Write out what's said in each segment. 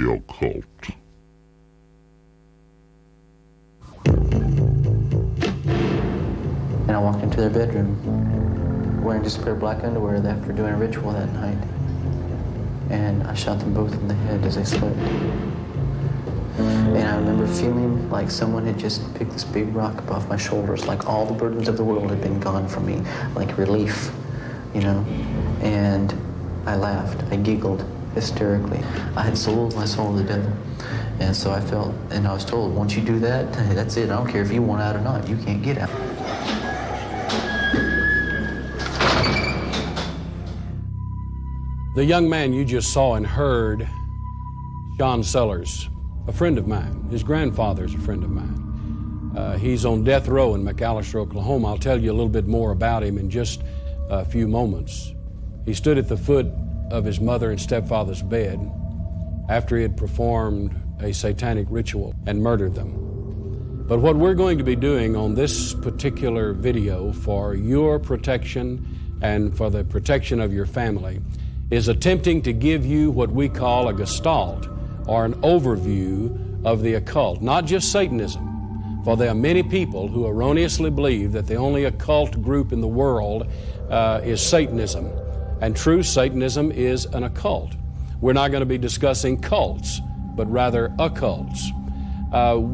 the occult. And I walked into their bedroom wearing just a pair of black underwear after doing a ritual that night. And I shot them both in the head as they slept. And I remember feeling like someone had just picked this big rock up off my shoulders, like all the burdens of the world had been gone from me, like relief, you know? And I laughed, I giggled hysterically. I had sold my soul to the devil. And so I felt, and I was told, once you do that, that's it. I don't care if you want out or not, you can't get out. The young man you just saw and heard, John Sellers, a friend of mine. His grandfather's a friend of mine. He's on death row in McAlester, Oklahoma. I'll tell you a little bit more about him in just a few moments. He stood at the foot of his mother and stepfather's bed after he had performed a satanic ritual and murdered them. But what we're going to be doing on this particular video for your protection and for the protection of your family is attempting to give you what we call a gestalt, or an overview of the occult, not just Satanism. For there are many people who erroneously believe that the only occult group in the world is Satanism. And true Satanism is an occult. We're not going to be discussing cults, but rather occults.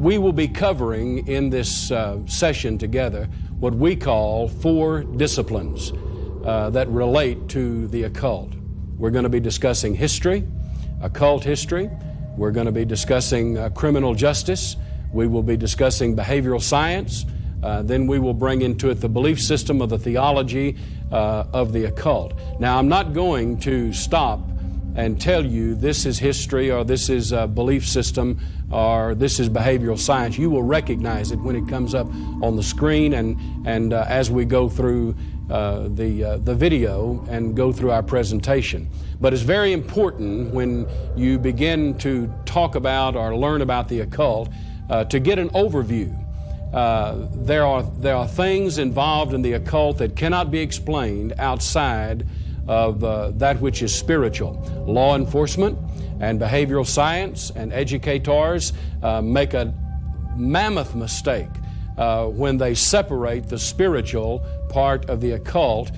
We will be covering in this session together what we call 4 disciplines that relate to the occult. We're going to be discussing history, occult history. We're going to be discussing criminal justice. We will be discussing behavioral science. Then we will bring into it the belief system of the theology of the occult. Now, I'm not going to stop and tell you this is history or this is a belief system or this is behavioral science. You will recognize it when it comes up on the screen and as we go through the video and go through our presentation. But it's very important when you begin to talk about or learn about the occult to get an overview. There are things involved in the occult that cannot be explained outside of that which is spiritual. Law enforcement and behavioral science and educators make a mammoth mistake when they separate the spiritual part of the occult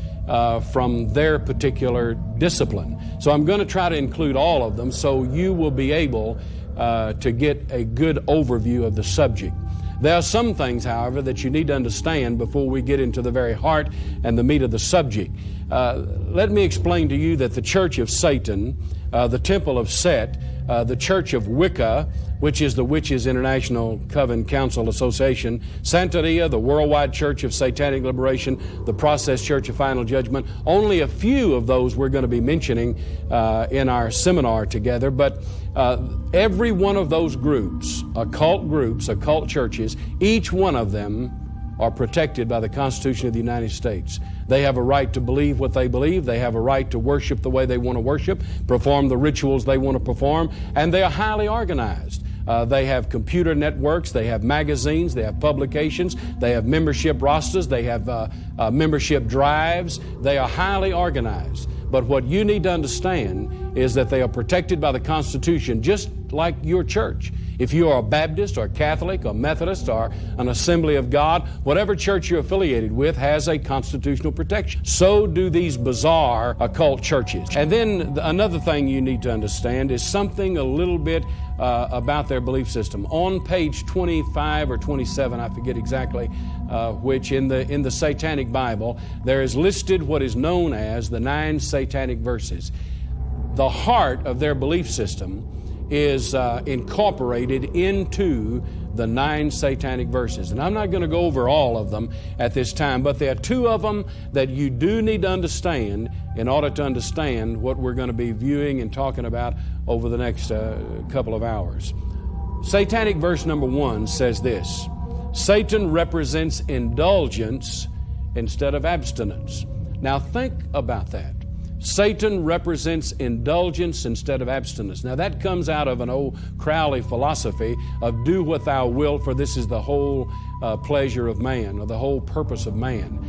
from their particular discipline. So I'm going to try to include all of them so you will be able to get a good overview of the subject. There are some things, however, that you need to understand before we get into the very heart and the meat of the subject. Let me explain to you that the Church of Satan, the Temple of Set, the Church of Wicca, which is the Witches International Coven Council Association, Santeria, the Worldwide Church of Satanic Liberation, the Process Church of Final Judgment. Only a few of those we're going to be mentioning in our seminar together, but every one of those groups, occult churches, each one of them are protected by the Constitution of the United States. They have a right to believe what they believe. They have a right to worship the way they want to worship, perform the rituals they want to perform, and they are highly organized. They have computer networks, they have magazines, they have publications, they have membership rosters, they have membership drives. They are highly organized. But what you need to understand is that they are protected by the Constitution, just like your church. If you are a Baptist or Catholic or Methodist or an Assembly of God, whatever church you're affiliated with has a constitutional protection. So do these bizarre occult churches. And then another thing you need to understand is something a little bit about their belief system. On page 25 or 27, I forget exactly which, in the Satanic Bible, there is listed what is known as the 9 Satanic verses. The heart of their belief system is incorporated into the 9 Satanic verses. And I'm not going to go over all of them at this time, but there are 2 of them that you do need to understand in order to understand what we're going to be viewing and talking about over the next couple of hours. Satanic verse number 1 says this: Satan represents indulgence instead of abstinence. Now think about that. Satan represents indulgence instead of abstinence. Now that comes out of an old Crowley philosophy of do what thou wilt, for this is the whole pleasure of man, or the whole purpose of man.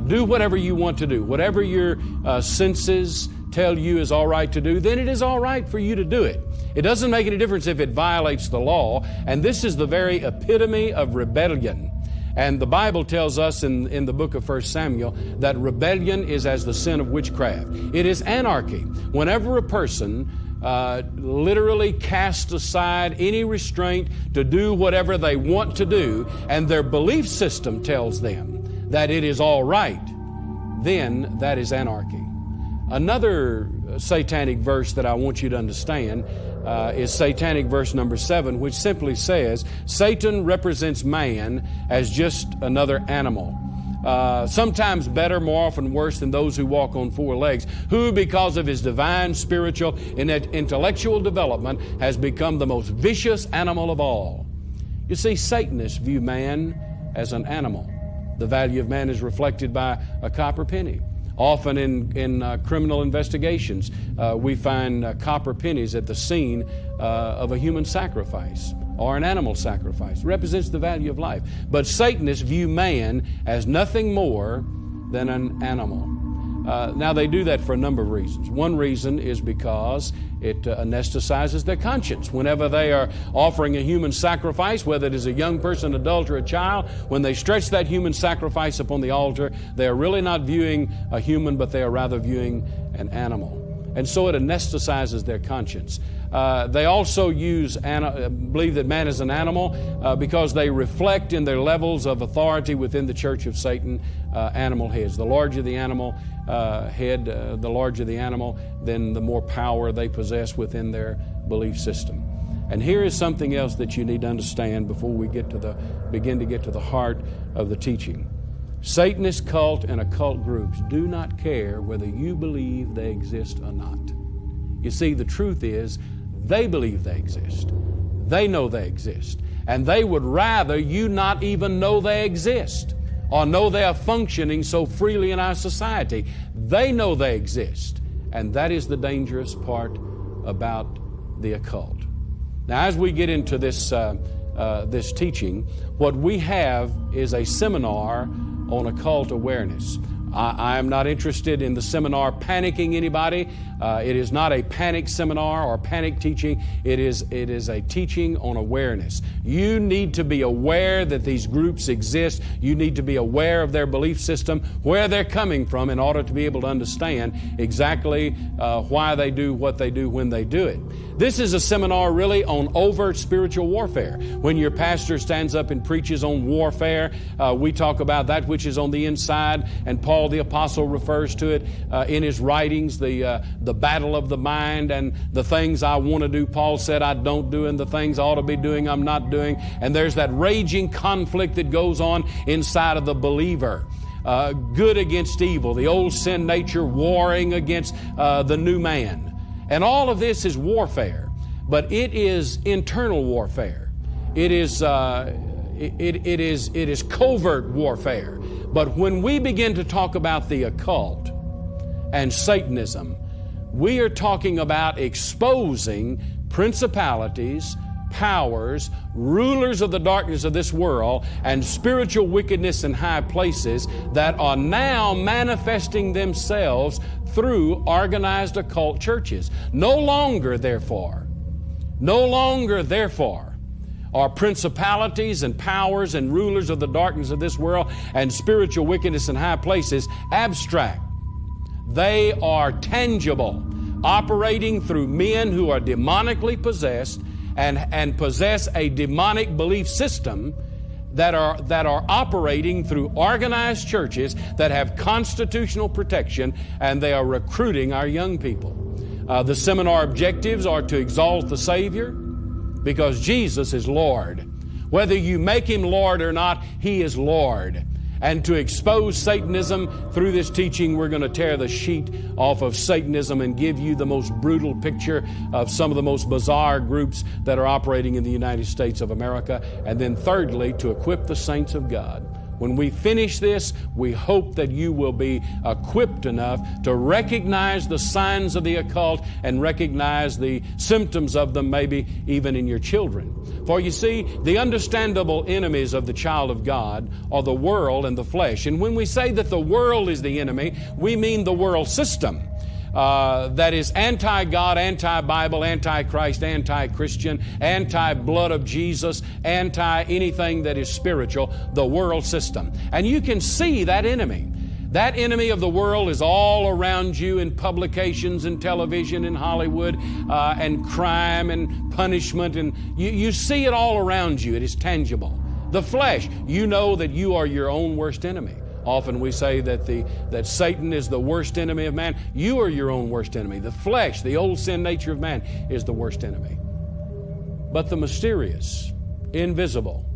Do whatever you want to do. Whatever your senses tell you is all right to do, then it is all right for you to do it. It doesn't make any difference if it violates the law, and this is the very epitome of rebellion. And the Bible tells us in the book of 1 Samuel that rebellion is as the sin of witchcraft. It is anarchy. Whenever a person literally casts aside any restraint to do whatever they want to do, and their belief system tells them that it is all right, then that is anarchy. Another satanic verse that I want you to understand is satanic verse number 7, which simply says, Satan represents man as just another animal. Sometimes better, more often worse than those who walk on four legs, who, because of his divine, spiritual, and intellectual development, has become the most vicious animal of all. You see, Satanists view man as an animal. The value of man is reflected by a copper penny. Often in criminal investigations, we find copper pennies at the scene of a human sacrifice or an animal sacrifice. It represents the value of life. But Satanists view man as nothing more than an animal. Now, they do that for a number of reasons. One reason is because it anesthetizes their conscience. Whenever they are offering a human sacrifice, whether it is a young person, adult, or a child, when they stretch that human sacrifice upon the altar, they are really not viewing a human, but they are rather viewing an animal. And so it anesthetizes their conscience. They also believe that man is an animal because they reflect in their levels of authority within the church of Satan animal heads. The larger the animal head, the larger the animal, then the more power they possess within their belief system. And here is something else that you need to understand before we begin to get to the heart of the teaching. Satanist cult and occult groups do not care whether you believe they exist or not. You see, the truth is, they believe they exist. They know they exist. And they would rather you not even know they exist or know they are functioning so freely in our society. They know they exist. And that is the dangerous part about the occult. Now, as we get into this teaching, what we have is a seminar on occult awareness. I am not interested in the seminar panicking anybody. It is not a panic seminar or panic teaching. It is a teaching on awareness. You need to be aware that these groups exist. You need to be aware of their belief system, where they're coming from, in order to be able to understand exactly why they do what they do when they do it. This is a seminar really on overt spiritual warfare. When your pastor stands up and preaches on warfare, we talk about that which is on the inside, and Paul the Apostle refers to it in his writings, the battle of the mind and the things I want to do, Paul said I don't do, and the things I ought to be doing I'm not doing. And there's that raging conflict that goes on inside of the believer. Good against evil, the old sin nature warring against the new man. And all of this is warfare, but it is internal warfare. It is covert warfare. But when we begin to talk about the occult and Satanism, we are talking about exposing principalities, powers, rulers of the darkness of this world, and spiritual wickedness in high places that are now manifesting themselves through organized occult churches. No longer, therefore, are principalities and powers and rulers of the darkness of this world and spiritual wickedness in high places abstract. They are tangible, operating through men who are demonically possessed and possess a demonic belief system that are operating through organized churches that have constitutional protection, and they are recruiting our young people. The seminar objectives are to exalt the Savior, because Jesus is Lord. Whether you make Him Lord or not, He is Lord. And to expose Satanism through this teaching, we're going to tear the sheet off of Satanism and give you the most brutal picture of some of the most bizarre groups that are operating in the United States of America. And then thirdly, to equip the saints of God When we finish this, we hope that you will be equipped enough to recognize the signs of the occult and recognize the symptoms of them, maybe even in your children. For you see, the understandable enemies of the child of God are the world and the flesh. And when we say that the world is the enemy, we mean the world system. That is anti-God, anti-Bible, anti-Christ, anti-Christian, anti-blood of Jesus, anti-anything that is spiritual, the world system. And you can see that enemy. That enemy of the world is all around you in publications and television and Hollywood and crime and punishment. And you see it all around you. It is tangible. The flesh, you know that you are your own worst enemy. Often we say that Satan is the worst enemy of man. You are your own worst enemy. The flesh, the old sin nature of man, is the worst enemy. But the mysterious, invisible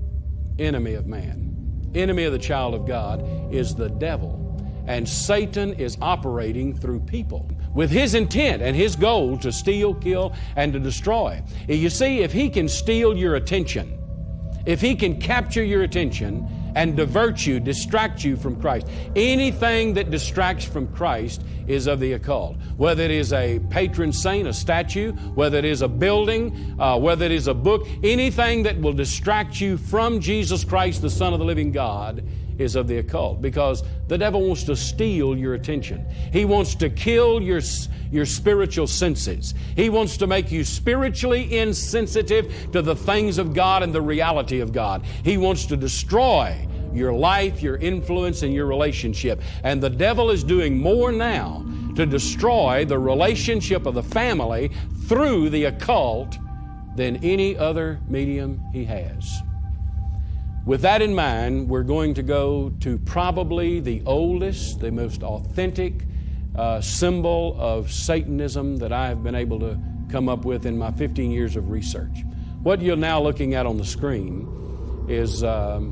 enemy of man, enemy of the child of God, is the devil. And Satan is operating through people with his intent and his goal to steal, kill, and to destroy. You see, if he can steal your attention, if he can capture your attention and divert you, distract you from Christ, anything that distracts from Christ is of the occult. Whether it is a patron saint, a statue, whether it is a building, whether it is a book, anything that will distract you from Jesus Christ, the Son of the living God, is of the occult, because the devil wants to steal your attention. He wants to kill your spiritual senses. He wants to make you spiritually insensitive to the things of God and the reality of God. He wants to destroy your life, your influence, and your relationship. And the devil is doing more now to destroy the relationship of the family through the occult than any other medium he has. With that in mind, we're going to go to probably the oldest, the most authentic symbol of Satanism that I have been able to come up with in my 15 years of research. What you're now looking at on the screen is Baphomet,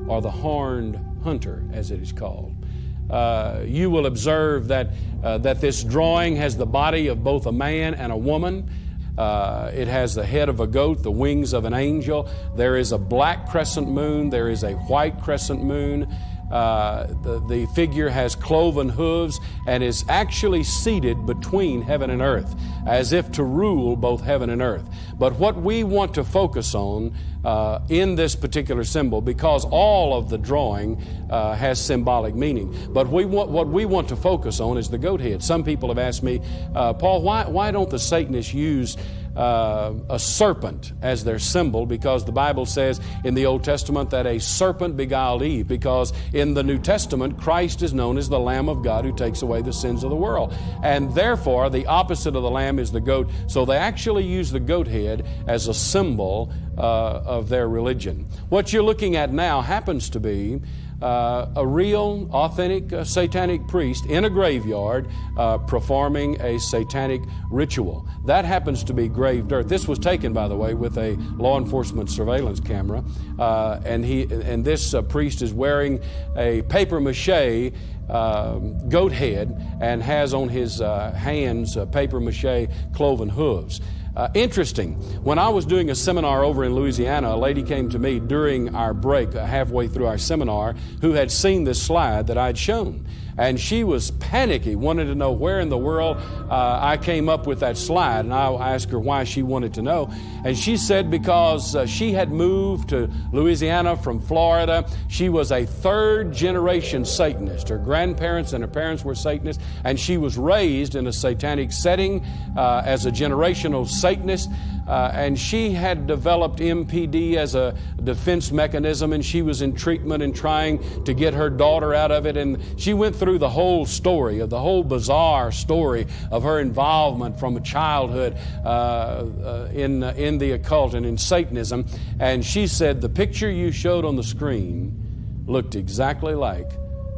or the horned hunter, as it is called. You will observe that this drawing has the body of both a man and a woman. It has the head of a goat, the wings of an angel. There is a black crescent moon. There is a white crescent moon. The figure has cloven hooves and is actually seated between heaven and earth, as if to rule both heaven and earth. But what we want to focus on in this particular symbol, because all of the drawing has symbolic meaning, but what we want to focus on is the goat head. Some people have asked me, Paul, why don't the Satanists use a serpent as their symbol? Because the Bible says in the Old Testament that a serpent beguiled Eve, because in the New Testament Christ is known as the Lamb of God who takes away the sins of the world, and therefore the opposite of the lamb is the goat. So they actually use the goat head as a symbol of their religion. What you're looking at now happens to be a real, authentic satanic priest in a graveyard performing a satanic ritual. That happens to be grave dirt. This was taken, by the way, with a law enforcement surveillance camera, and this priest is wearing a papier-mâché goat head and has on his hands papier-mâché cloven hooves. Interesting. When I was doing a seminar over in Louisiana, a lady came to me during our break, halfway through our seminar, who had seen this slide that I'd shown. And she was panicky, wanted to know where in the world I came up with that slide. And I asked her why she wanted to know. And she said because she had moved to Louisiana from Florida. She was a third-generation Satanist. Her grandparents and her parents were Satanists, and she was raised in a satanic setting as a generational Satanist. And she had developed MPD as a defense mechanism, and she was in treatment and trying to get her daughter out of it. And she went through the whole story, of the whole bizarre story of her involvement from childhood in the occult and in Satanism. And she said, the picture you showed on the screen looked exactly like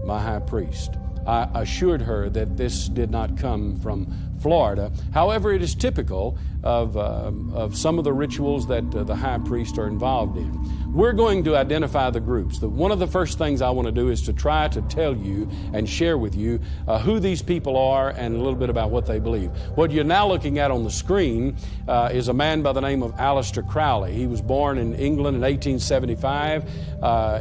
my high priest. I assured her that this did not come from Florida. However, it is typical of some of the rituals that the high priests are involved in. We're going to identify the groups. One of the first things I want to do is to try to tell you and share with you who these people are and a little bit about what they believe. What you're now looking at on the screen is a man by the name of Aleister Crowley. He was born in England in 1875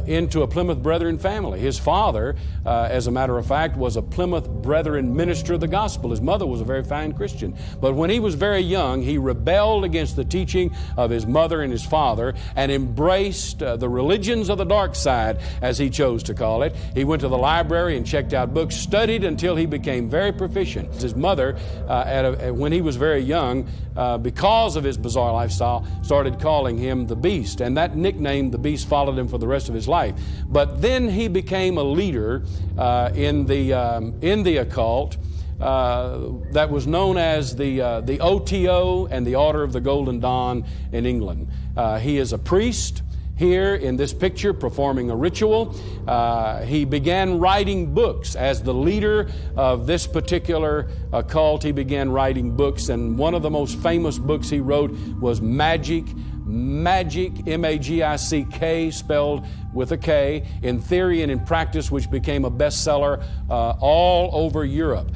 into a Plymouth Brethren family. His father, as a matter of fact, was a Plymouth Brethren minister of the gospel. His mother was a very fine Christian. But when he was very young, he rebelled against the teaching of his mother and his father and embraced the religions of the dark side, as he chose to call it. He went to the library and checked out books, studied until he became very proficient. His mother, when he was very young, because of his bizarre lifestyle, started calling him the Beast, and that nickname, the Beast, followed him for the rest of his life. But then he became a leader in the occult that was known as the OTO and the Order of the Golden Dawn in England. He is a priest here in this picture performing a ritual. He began writing books. As the leader of this particular cult, he began writing books, and one of the most famous books he wrote was Magic, M-A-G-I-C-K, spelled with a K, in theory and in practice, which became a bestseller all over Europe.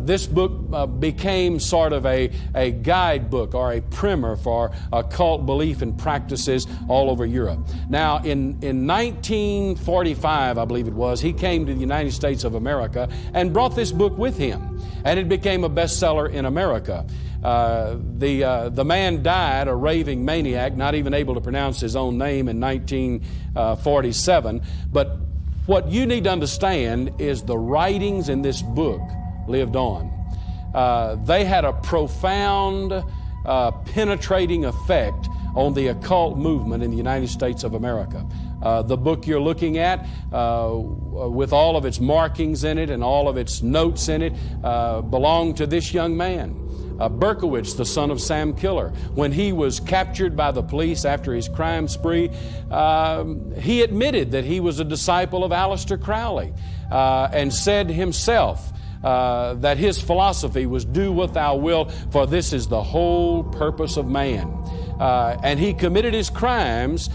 This book became sort of a guidebook or a primer for occult belief and practices all over Europe. Now, in 1945, I believe it was, he came to the United States of America and brought this book with him, and it became a bestseller in America. The man died a raving maniac, not even able to pronounce his own name, in 1947. But what you need to understand is the writings in this book lived on. They had a profound, penetrating effect on the occult movement in the United States of America. The book you're looking at, with all of its markings in it and all of its notes in it, belonged to this young man. Berkowitz, the son of Sam Killer. When he was captured by the police after his crime spree, he admitted that he was a disciple of Aleister Crowley, and said himself that his philosophy was do what thou wilt, for this is the whole purpose of man. And he committed his crimes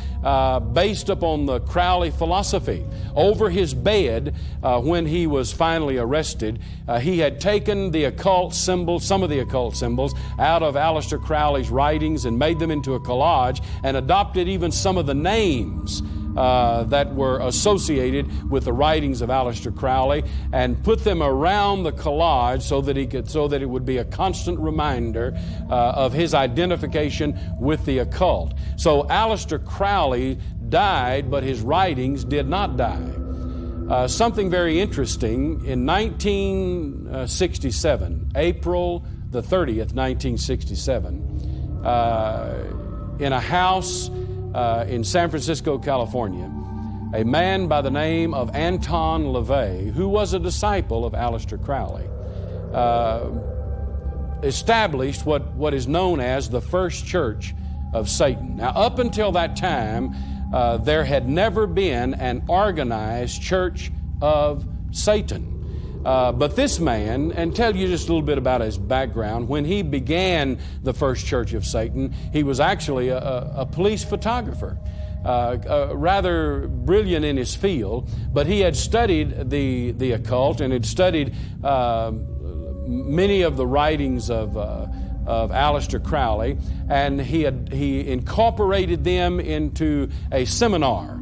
based upon the Crowley philosophy. Over his bed, when he was finally arrested, he had taken the occult symbols, some of the occult symbols, out of Aleister Crowley's writings and made them into a collage, and adopted even some of the names that were associated with the writings of Aleister Crowley, and put them around the collage so that it would be a constant reminder of his identification with the occult. So Aleister Crowley died, but his writings did not die. Something very interesting, in 1967, April the 30th, 1967, in a house in San Francisco, California, a man by the name of Anton LaVey, who was a disciple of Aleister Crowley, established what is known as the First Church of Satan. Now, up until that time, there had never been an organized Church of Satan. But this man, and tell you just a little bit about his background, when he began the First Church of Satan, he was actually a police photographer, rather brilliant in his field, but he had studied the occult and had studied many of the writings of Aleister Crowley, and he incorporated them into a seminar.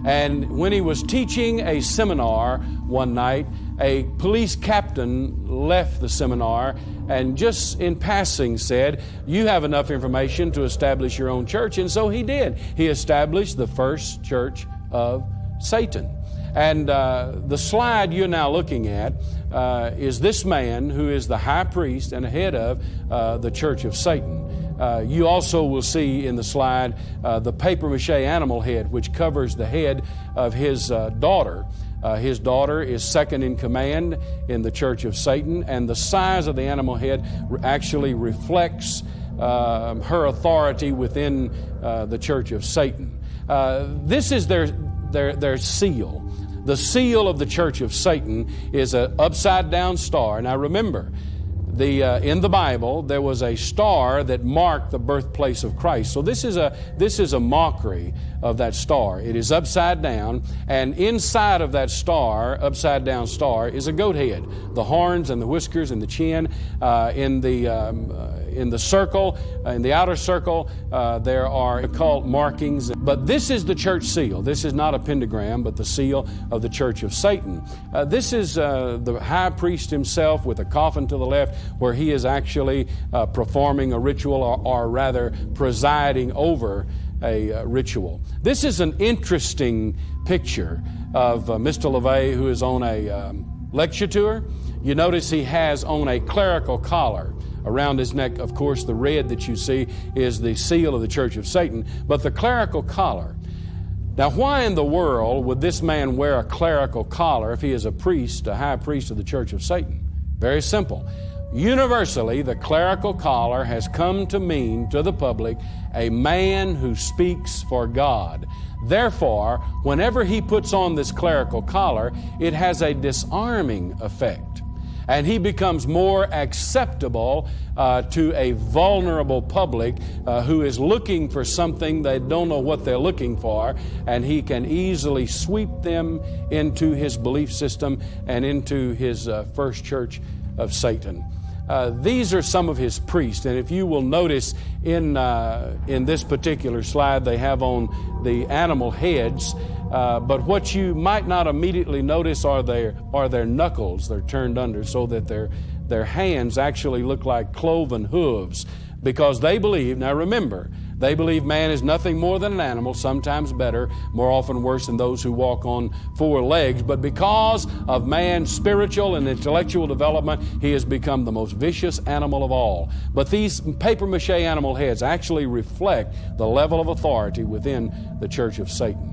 And when he was teaching a seminar one night, a police captain left the seminar and just in passing said, "You have enough information to establish your own church." And so he did. He established the First Church of Satan. And the slide you're now looking at is this man who is the high priest and head of the Church of Satan. You also will see in the slide the papier-mâché animal head, which covers the head of his daughter. His daughter is second in command in the Church of Satan, and the size of the animal head actually reflects her authority within the Church of Satan. This is their seal. The seal of the Church of Satan is an upside-down star. Now remember, in the Bible, there was a star that marked the birthplace of Christ. So this is a mockery of that star. It is upside down, and inside of that star, upside down star, is a goat head. The horns and the whiskers and the chin. In the circle, in the outer circle, there are occult markings. But this is the church seal. This is not a pentagram, but the seal of the Church of Satan. This is the high priest himself with a coffin to the left, where he is actually performing a ritual, or rather presiding over a ritual. This is an interesting picture of Mr. LeVay, who is on a lecture tour. You notice he has on a clerical collar around his neck. Of course, the red that you see is the seal of the Church of Satan, but the clerical collar. Now, why in the world would this man wear a clerical collar if he is a priest, a high priest of the Church of Satan? Very simple. Universally, the clerical collar has come to mean to the public a man who speaks for God. Therefore, whenever he puts on this clerical collar, it has a disarming effect. And he becomes more acceptable to a vulnerable public who is looking for something they don't know what they're looking for, and he can easily sweep them into his belief system and into his first church of Satan. These are some of his priests, and if you will notice in this particular slide, they have on the animal heads. But what you might not immediately notice are their knuckles. They're turned under so that their hands actually look like cloven hooves, because they believe, now remember, they believe man is nothing more than an animal, sometimes better, more often worse than those who walk on four legs. But because of man's spiritual and intellectual development, he has become the most vicious animal of all. But these papier-mâché animal heads actually reflect the level of authority within the Church of Satan.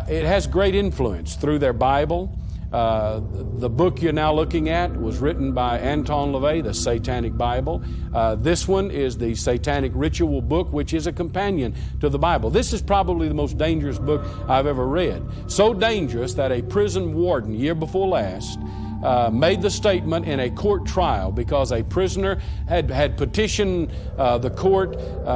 It has great influence through their Bible. The book you're now looking at was written by Anton LaVey, the Satanic Bible. This one is the Satanic Ritual book, which is a companion to the Bible. This is probably the most dangerous book I've ever read. So dangerous that a prison warden, year before last, made the statement in a court trial because a prisoner had petitioned the court.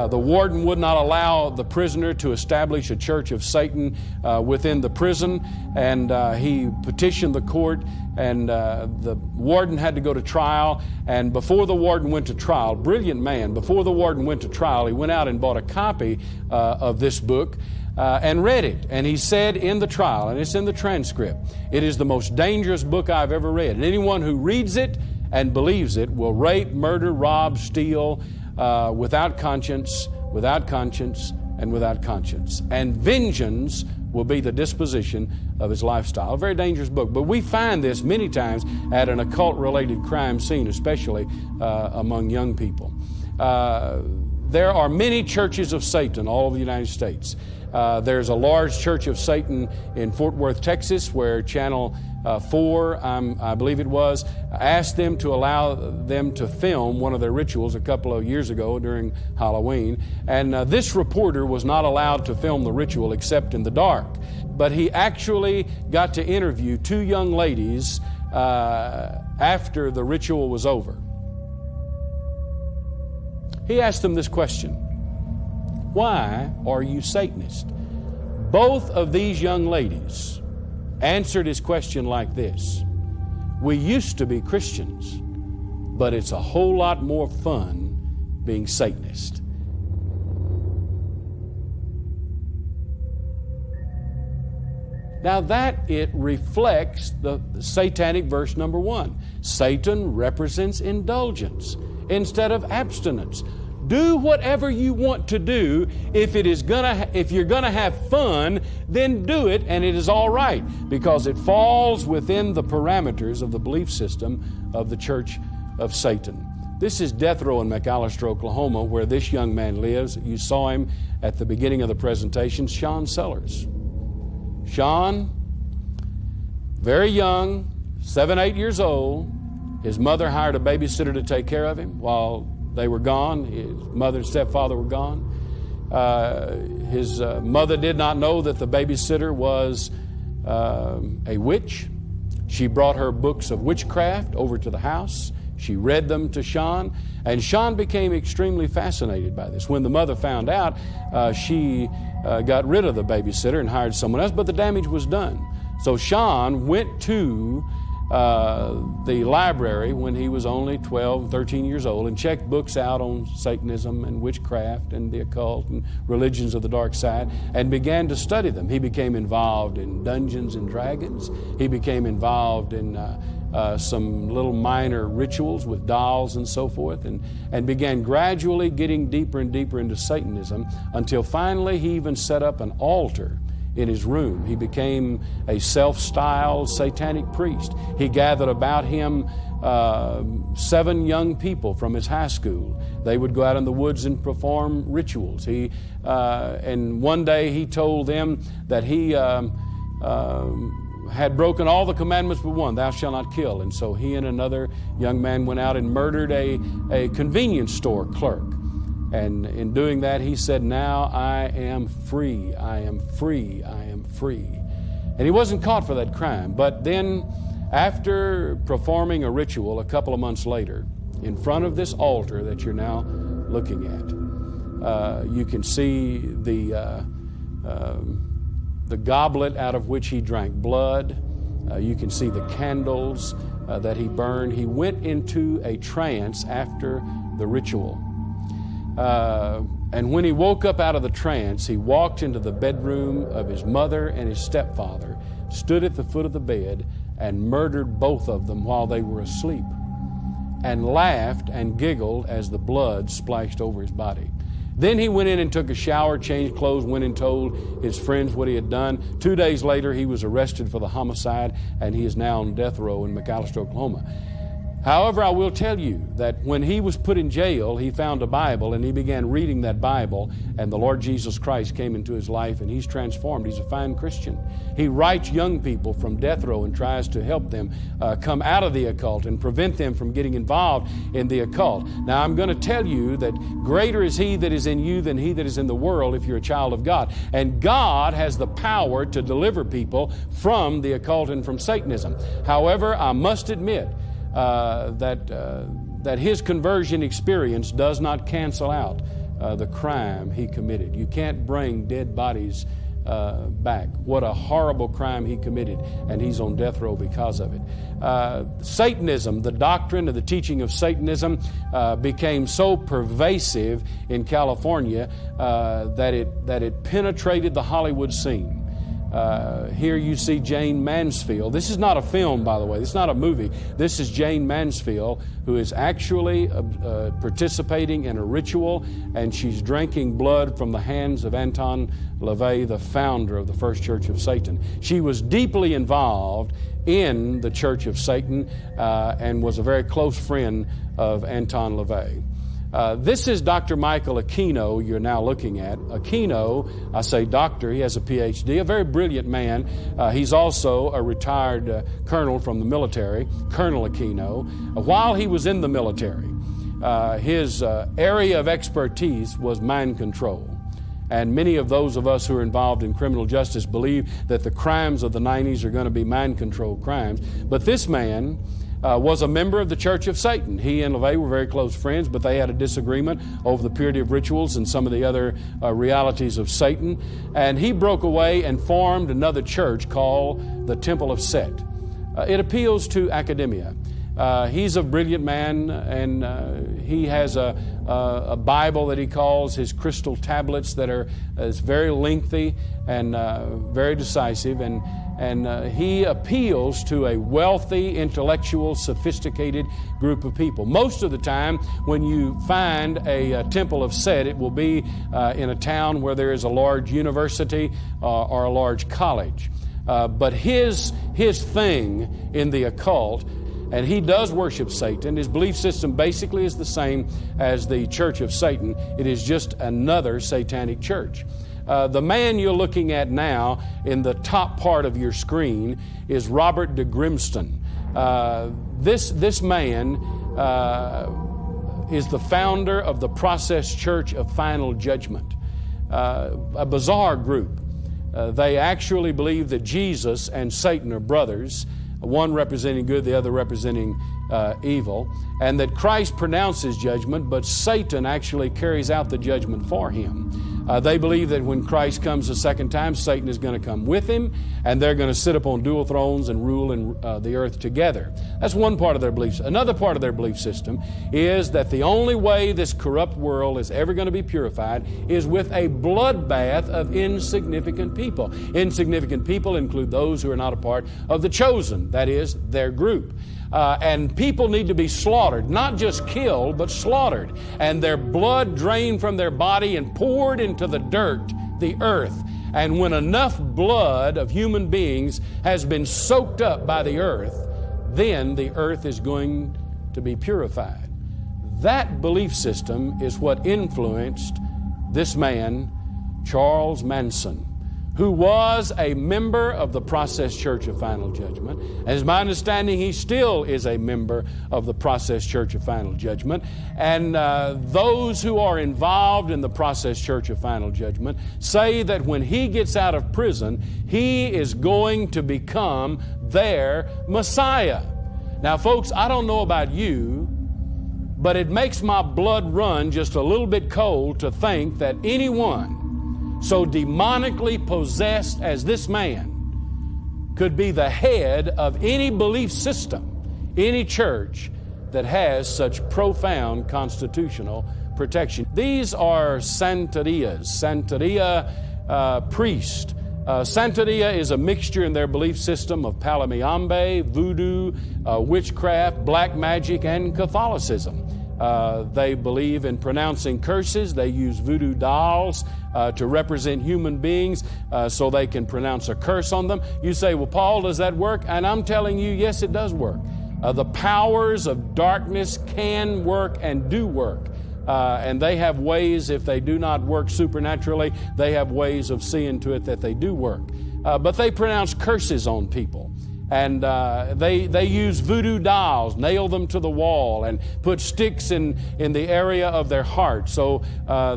The warden would not allow the prisoner to establish a church of Satan within the prison, and he petitioned the court, and the warden had to go to trial. And before the warden went to trial, brilliant man, before the warden went to trial, he went out and bought a copy of this book and read it. And he said in the trial, and it's in the transcript, it is the most dangerous book I've ever read. And anyone who reads it and believes it will rape, murder, rob, steal without conscience, and without conscience. And vengeance will be the disposition of his lifestyle. A very dangerous book. But we find this many times at an occult-related crime scene, especially among young people. There are many churches of Satan all over the United States. There's a large church of Satan in Fort Worth, Texas, where Channel 4, I believe it was, asked them to allow them to film one of their rituals a couple of years ago during Halloween. And this reporter was not allowed to film the ritual except in the dark. But he actually got to interview two young ladies after the ritual was over. He asked them this question: why are you Satanist? Both of these young ladies answered his question like this: we used to be Christians, but it's a whole lot more fun being Satanist. Now that it reflects the satanic verse number 1. Satan represents indulgence instead of abstinence. Do whatever you want to do. If you're gonna have fun, then do it, and it is all right, because it falls within the parameters of the belief system of the Church of Satan. This is Death Row in McAllister, Oklahoma, where this young man lives. You saw him at the beginning of the presentation, Sean Sellers. Sean, very young, 7, 8 years old. His mother hired a babysitter to take care of him while they were gone. His mother and stepfather were gone. His mother did not know that the babysitter was a witch. She brought her books of witchcraft over to the house. She read them to Sean, and Sean became extremely fascinated by this. When the mother found out, she got rid of the babysitter and hired someone else, but the damage was done. So Sean went to the library when he was only 12, 13 years old and checked books out on Satanism and witchcraft and the occult and religions of the dark side and began to study them. He became involved in Dungeons and Dragons. He became involved in some little minor rituals with dolls and so forth, and began gradually getting deeper and deeper into Satanism until finally he even set up an altar in his room. He became a self-styled satanic priest. He gathered about him 7 young people from his high school. They would go out in the woods and perform rituals. And one day he told them that he had broken all the commandments but one, thou shalt not kill. And so he and another young man went out and murdered a convenience store clerk. And in doing that, he said, now I am free, I am free, I am free. And he wasn't caught for that crime. But then, after performing a ritual a couple of months later, in front of this altar that you're now looking at, you can see the goblet out of which he drank blood. You can see the candles that he burned. He went into a trance after the ritual. And when he woke up out of the trance, he walked into the bedroom of his mother and his stepfather, stood at the foot of the bed, and murdered both of them while they were asleep, and laughed and giggled as the blood splashed over his body. Then he went in and took a shower, changed clothes, went and told his friends what he had done. 2 days later, he was arrested for the homicide, and he is now on death row in McAlester, Oklahoma. However, I will tell you that when he was put in jail, he found a Bible and he began reading that Bible, and the Lord Jesus Christ came into his life, and he's transformed. He's a fine Christian. He writes young people from death row and tries to help them come out of the occult and prevent them from getting involved in the occult. Now, I'm going to tell you that greater is he that is in you than he that is in the world if you're a child of God. And God has the power to deliver people from the occult and from Satanism. However, I must admit that his conversion experience does not cancel out the crime he committed. You can't bring dead bodies back. What a horrible crime he committed, and he's on death row because of it. Satanism, the doctrine of the teaching of Satanism, became so pervasive in California that it penetrated the Hollywood scene. Here you see Jane Mansfield. This is not a film, by the way. This is not a movie. This is Jane Mansfield, who is actually participating in a ritual, and she's drinking blood from the hands of Anton LaVey, the founder of the First Church of Satan. She was deeply involved in the Church of Satan and was a very close friend of Anton LaVey. This is Dr. Michael Aquino you're now looking at. Aquino, I say doctor, he has a PhD, a very brilliant man. He's also a retired colonel from the military, Colonel Aquino. While he was in the military, his area of expertise was mind control. And many of those of us who are involved in criminal justice believe that the crimes of the 90s are going to be mind control crimes. But this man was a member of the Church of Satan. He and LaVey were very close friends, but they had a disagreement over the purity of rituals and some of the other realities of Satan. And he broke away and formed another church called the Temple of Set. It appeals to academia. He's a brilliant man, and he has a Bible that he calls his crystal tablets that is very lengthy and very decisive, and he appeals to a wealthy, intellectual, sophisticated group of people. Most of the time, when you find a temple of Set, it will be in a town where there is a large university or a large college. But his thing in the occult, and he does worship Satan. His belief system basically is the same as the Church of Satan. It is just another satanic church. The man you're looking at now in the top part of your screen is Robert de Grimston. This man is the founder of the Process Church of Final Judgment, a bizarre group. They actually believe that Jesus and Satan are brothers. one representing good, the other representing evil, and that Christ pronounces judgment, but Satan actually carries out the judgment for him. They believe that when Christ comes a second time, Satan is going to come with him, and they're going to sit upon dual thrones and rule in the earth together. That's one part of their beliefs. Another part of their belief system is that the only way this corrupt world is ever going to be purified is with a bloodbath of insignificant people. Insignificant people include those who are not a part of the chosen, that is, their group. And people need to be slaughtered, not just killed, but slaughtered, and their blood drained from their body and poured into the dirt, the earth. And when enough blood of human beings has been soaked up by the earth, then the earth is going to be purified. That belief system is what influenced this man, Charles Manson, who was a member of the Process Church of Final Judgment. As my understanding, he still is a member of the Process Church of Final Judgment. And those who are involved in the Process Church of Final Judgment say that when he gets out of prison, he is going to become their Messiah. Now, folks, I don't know about you, but it makes my blood run just a little bit cold to think that anyone so demonically possessed as this man could be the head of any belief system, any church that has such profound constitutional protection. These are Santerias, Santeria priest. Santeria is a mixture in their belief system of Palamiambe, voodoo, witchcraft, black magic, and Catholicism. They believe in pronouncing curses. They use voodoo dolls to represent human beings so they can pronounce a curse on them. You say, well, Paul, does that work? And I'm telling you, yes, it does work. The powers of darkness can work and do work. And they have ways, if they do not work supernaturally, they have ways of seeing to it that they do work. But they pronounce curses on people. And they use voodoo dolls, nail them to the wall, and put sticks in the area of their heart so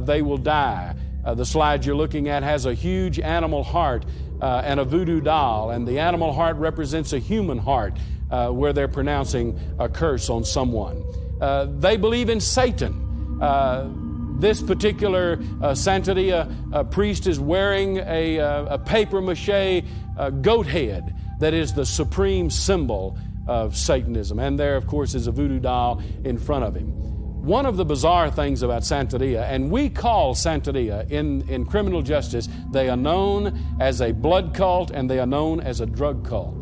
they will die. The slide you're looking at has a huge animal heart and a voodoo doll, and the animal heart represents a human heart where they're pronouncing a curse on someone. They believe in Satan. This particular Santeria priest is wearing a papier-mâché goat head that is the supreme symbol of Satanism. And there, of course, is a voodoo doll in front of him. One of the bizarre things about Santeria, and we call Santeria in criminal justice, they are known as a blood cult and they are known as a drug cult.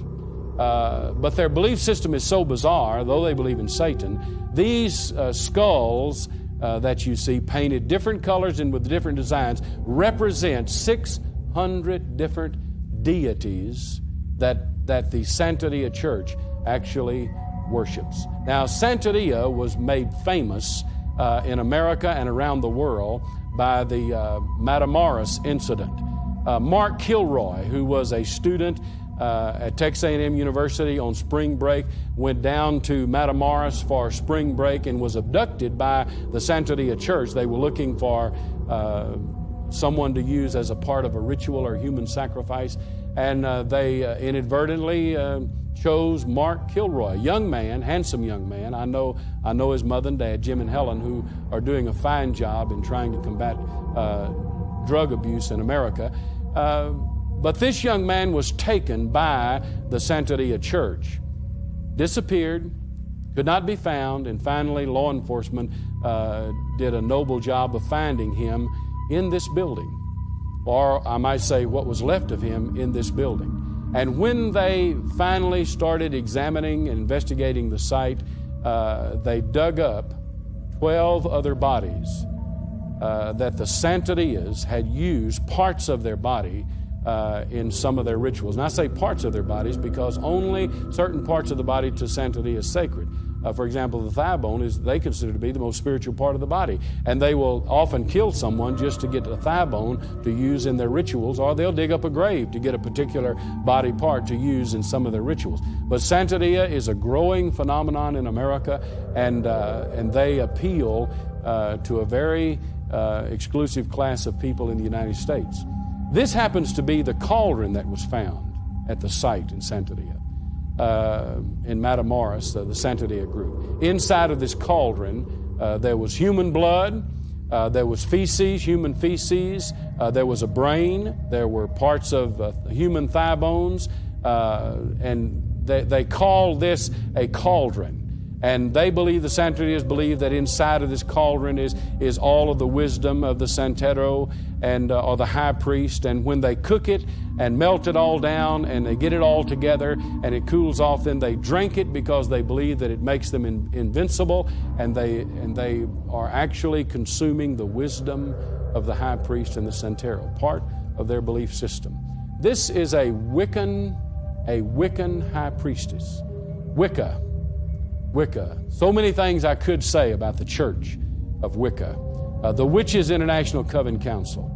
But their belief system is so bizarre, though they believe in Satan, these skulls that you see painted different colors and with different designs represent 600 different deities that the Santeria Church actually worships. Now, Santeria was made famous in America and around the world by the Matamoros incident. Mark Kilroy, who was a student at Texas A&M University on spring break, went down to Matamoros for spring break and was abducted by the Santeria Church. They were looking for someone to use as a part of a ritual or human sacrifice. And they inadvertently chose Mark Kilroy, a young man, handsome young man. I know his mother and dad, Jim and Helen, who are doing a fine job in trying to combat drug abuse in America. But this young man was taken by the Santeria Church, disappeared, could not be found, and finally law enforcement did a noble job of finding him in this building. Or I might say what was left of him in this building. And when they finally started examining and investigating the site, they dug up 12 other bodies that the Santerias had used parts of their body in some of their rituals. And I say parts of their bodies because only certain parts of the body to Santeria is sacred. For example, the thigh bone is they consider to be the most spiritual part of the body. And they will often kill someone just to get the thigh bone to use in their rituals, or they'll dig up a grave to get a particular body part to use in some of their rituals. But Santeria is a growing phenomenon in America, and they appeal to a very exclusive class of people in the United States. This happens to be the cauldron that was found at the site in Santeria. in Matamoros, the Santeria group. Inside of this cauldron, there was human blood, there was feces, human feces, there was a brain, there were parts of human thigh bones, and they call this a cauldron. And they believe, the Santerias believe, that inside of this cauldron is all of the wisdom of the Santero and or the high priest. And when they cook it and melt it all down and they get it all together and it cools off, then they drink it because they believe that it makes them invincible, and they are actually consuming the wisdom of the high priest and the Santero, part of their belief system. This is a Wiccan high priestess. Wicca. So many things I could say about the Church of Wicca. The Witches International Coven Council.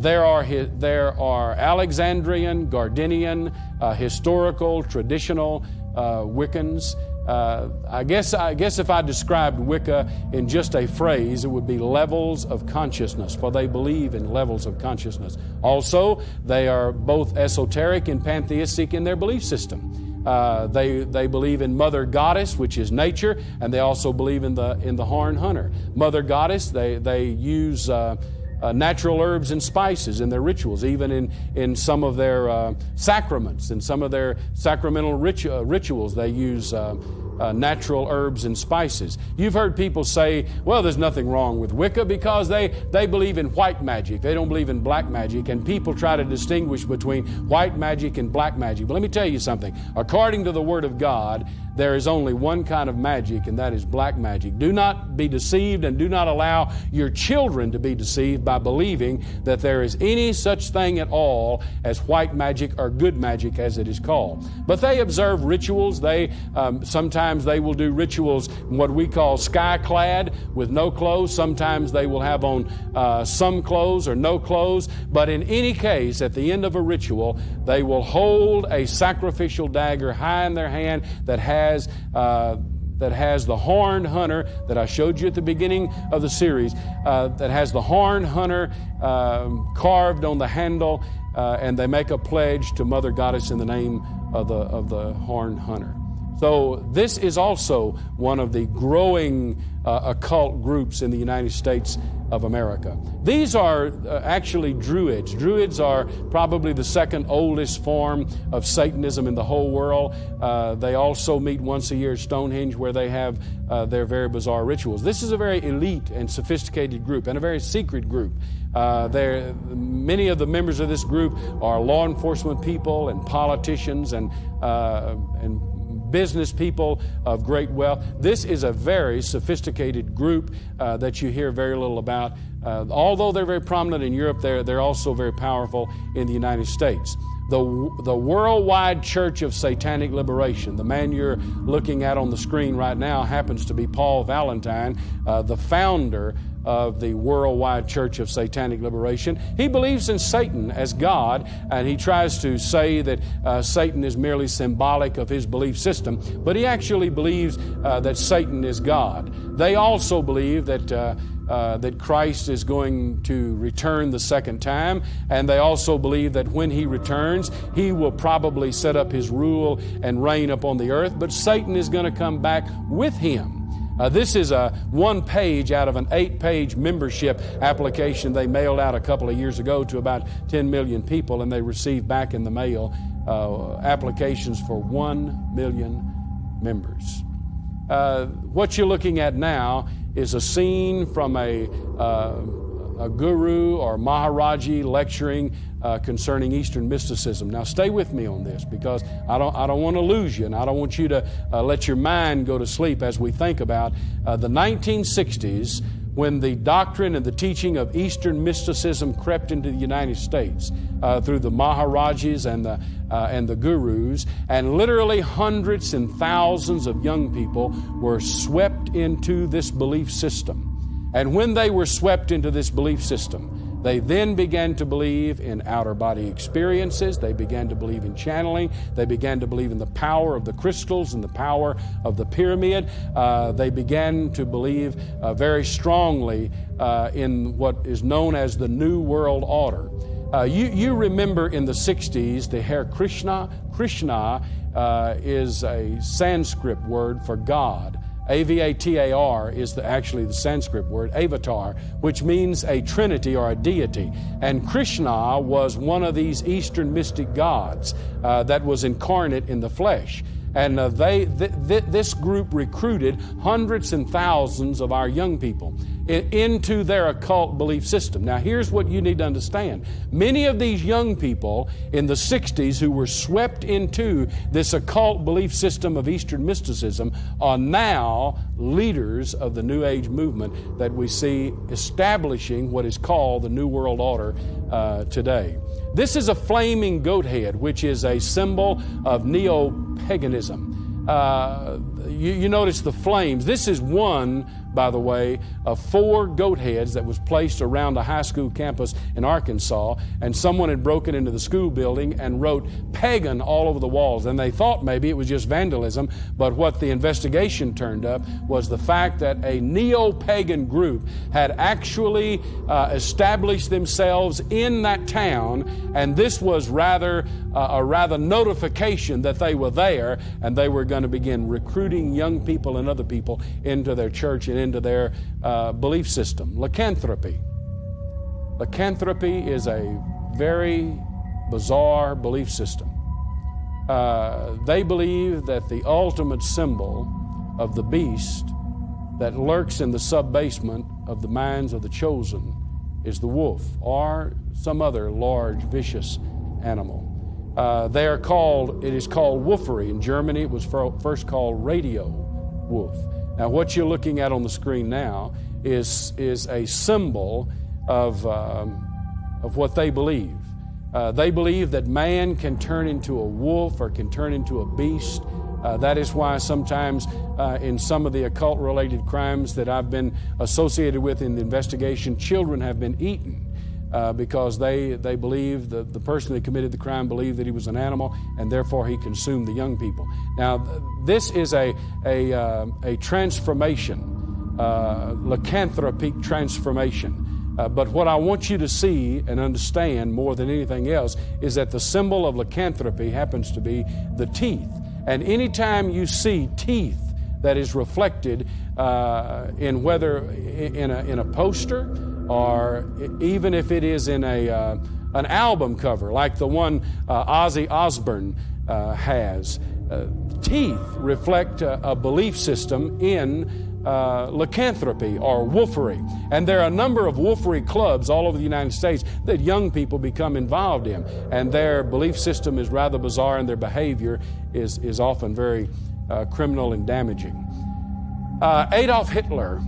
There are Alexandrian, Gardenian, historical, traditional Wiccans. I guess if I described Wicca in just a phrase, it would be levels of consciousness, for they believe in levels of consciousness. Also, they are both esoteric and pantheistic in their belief system. They believe in Mother Goddess, which is nature, and they also believe in the Horn Hunter. Mother Goddess, they use natural herbs and spices in their rituals, even in some of their sacraments. In some of their sacramental rituals, they use natural herbs and spices. You've heard people say, well, there's nothing wrong with Wicca because they believe in white magic. They don't believe in black magic, and people try to distinguish between white magic and black magic. But let me tell you something. According to the Word of God, there is only one kind of magic, and that is black magic. Do not be deceived, and do not allow your children to be deceived by believing that there is any such thing at all as white magic or good magic, as it is called. But they observe rituals. Sometimes they will do rituals, what we call sky-clad, with no clothes. Sometimes they will have on some clothes or no clothes. But in any case, at the end of a ritual, they will hold a sacrificial dagger high in their hand that has the Horned Hunter that I showed you at the beginning of the series, that has the Horned Hunter carved on the handle, and they make a pledge to Mother Goddess in the name of the Horned Hunter. So this is also one of the growing occult groups in the United States of America. These are actually Druids. Druids are probably the second oldest form of Satanism in the whole world. They also meet once a year at Stonehenge, where they have their very bizarre rituals. This is a very elite and sophisticated group, and a very secret group. Many of the members of this group are law enforcement people and politicians and business people of great wealth. This is a very sophisticated group that you hear very little about. Although they're very prominent in Europe, they're also very powerful in the United States. The Worldwide Church of Satanic Liberation, the man you're looking at on the screen right now, happens to be Paul Valentine, the founder of the Worldwide Church of Satanic Liberation. He believes in Satan as God, and he tries to say that Satan is merely symbolic of his belief system, but he actually believes that Satan is God. They also believe that Christ is going to return the second time, and they also believe that when he returns, he will probably set up his rule and reign upon the earth, but Satan is going to come back with him. This is a 1 page out of an 8-page membership application they mailed out a couple of years ago to about 10 million people, and they received back in the mail applications for 1 million members. What you're looking at now is a scene from a guru or Maharaji lecturing concerning Eastern mysticism. Now, stay with me on this, because I don't want to lose you, and I don't want you to let your mind go to sleep as we think about the 1960s, when the doctrine and the teaching of Eastern mysticism crept into the United States through the Maharajas and the gurus, and literally hundreds and thousands of young people were swept into this belief system. And when they were swept into this belief system, they then began to believe in outer body experiences. They began to believe in channeling. They began to believe in the power of the crystals and the power of the pyramid. They began to believe very strongly in what is known as the New World Order. You remember in the 60s the Hare Krishna. Krishna is a Sanskrit word for God. Avatar is actually the Sanskrit word, avatar, which means a trinity or a deity. And Krishna was one of these Eastern mystic gods that was incarnate in the flesh. And this group recruited hundreds and thousands of our young people into their occult belief system. Now, here's what you need to understand. Many of these young people in the 60s who were swept into this occult belief system of Eastern mysticism are now leaders of the New Age movement that we see establishing what is called the New World Order today. This is a flaming goat head, which is a symbol of neo-paganism. You notice the flames. This is one, by the way, of 4 goat heads that was placed around a high school campus in Arkansas, and someone had broken into the school building and wrote pagan all over the walls. And they thought maybe it was just vandalism, but what the investigation turned up was the fact that a neo-pagan group had actually established themselves in that town, and this was rather notification that they were there, and they were going to begin recruiting young people and other people into their church and into their belief system. Lycanthropy. Lycanthropy is a very bizarre belief system. They believe that the ultimate symbol of the beast that lurks in the sub-basement of the minds of the chosen is the wolf or some other large, vicious animal. It is called wolfery. In Germany, it was first called radio wolf. Now, what you're looking at on the screen now is a symbol of what they believe. They believe that man can turn into a wolf or can turn into a beast. That is why sometimes in some of the occult-related crimes that I've been associated with in the investigation, children have been eaten. Because they believe the person that committed the crime believed that he was an animal, and therefore he consumed the young people. Now, this is a transformation, lycanthropic transformation. But what I want you to see and understand more than anything else is that the symbol of lycanthropy happens to be the teeth. And anytime you see teeth that is reflected in a poster, or even if it is in an album cover, like the one Ozzy Osbourne has. Teeth reflect a belief system in lycanthropy or wolfery. And there are a number of wolfery clubs all over the United States that young people become involved in. And their belief system is rather bizarre, and their behavior is often very criminal and damaging. Adolf Hitler,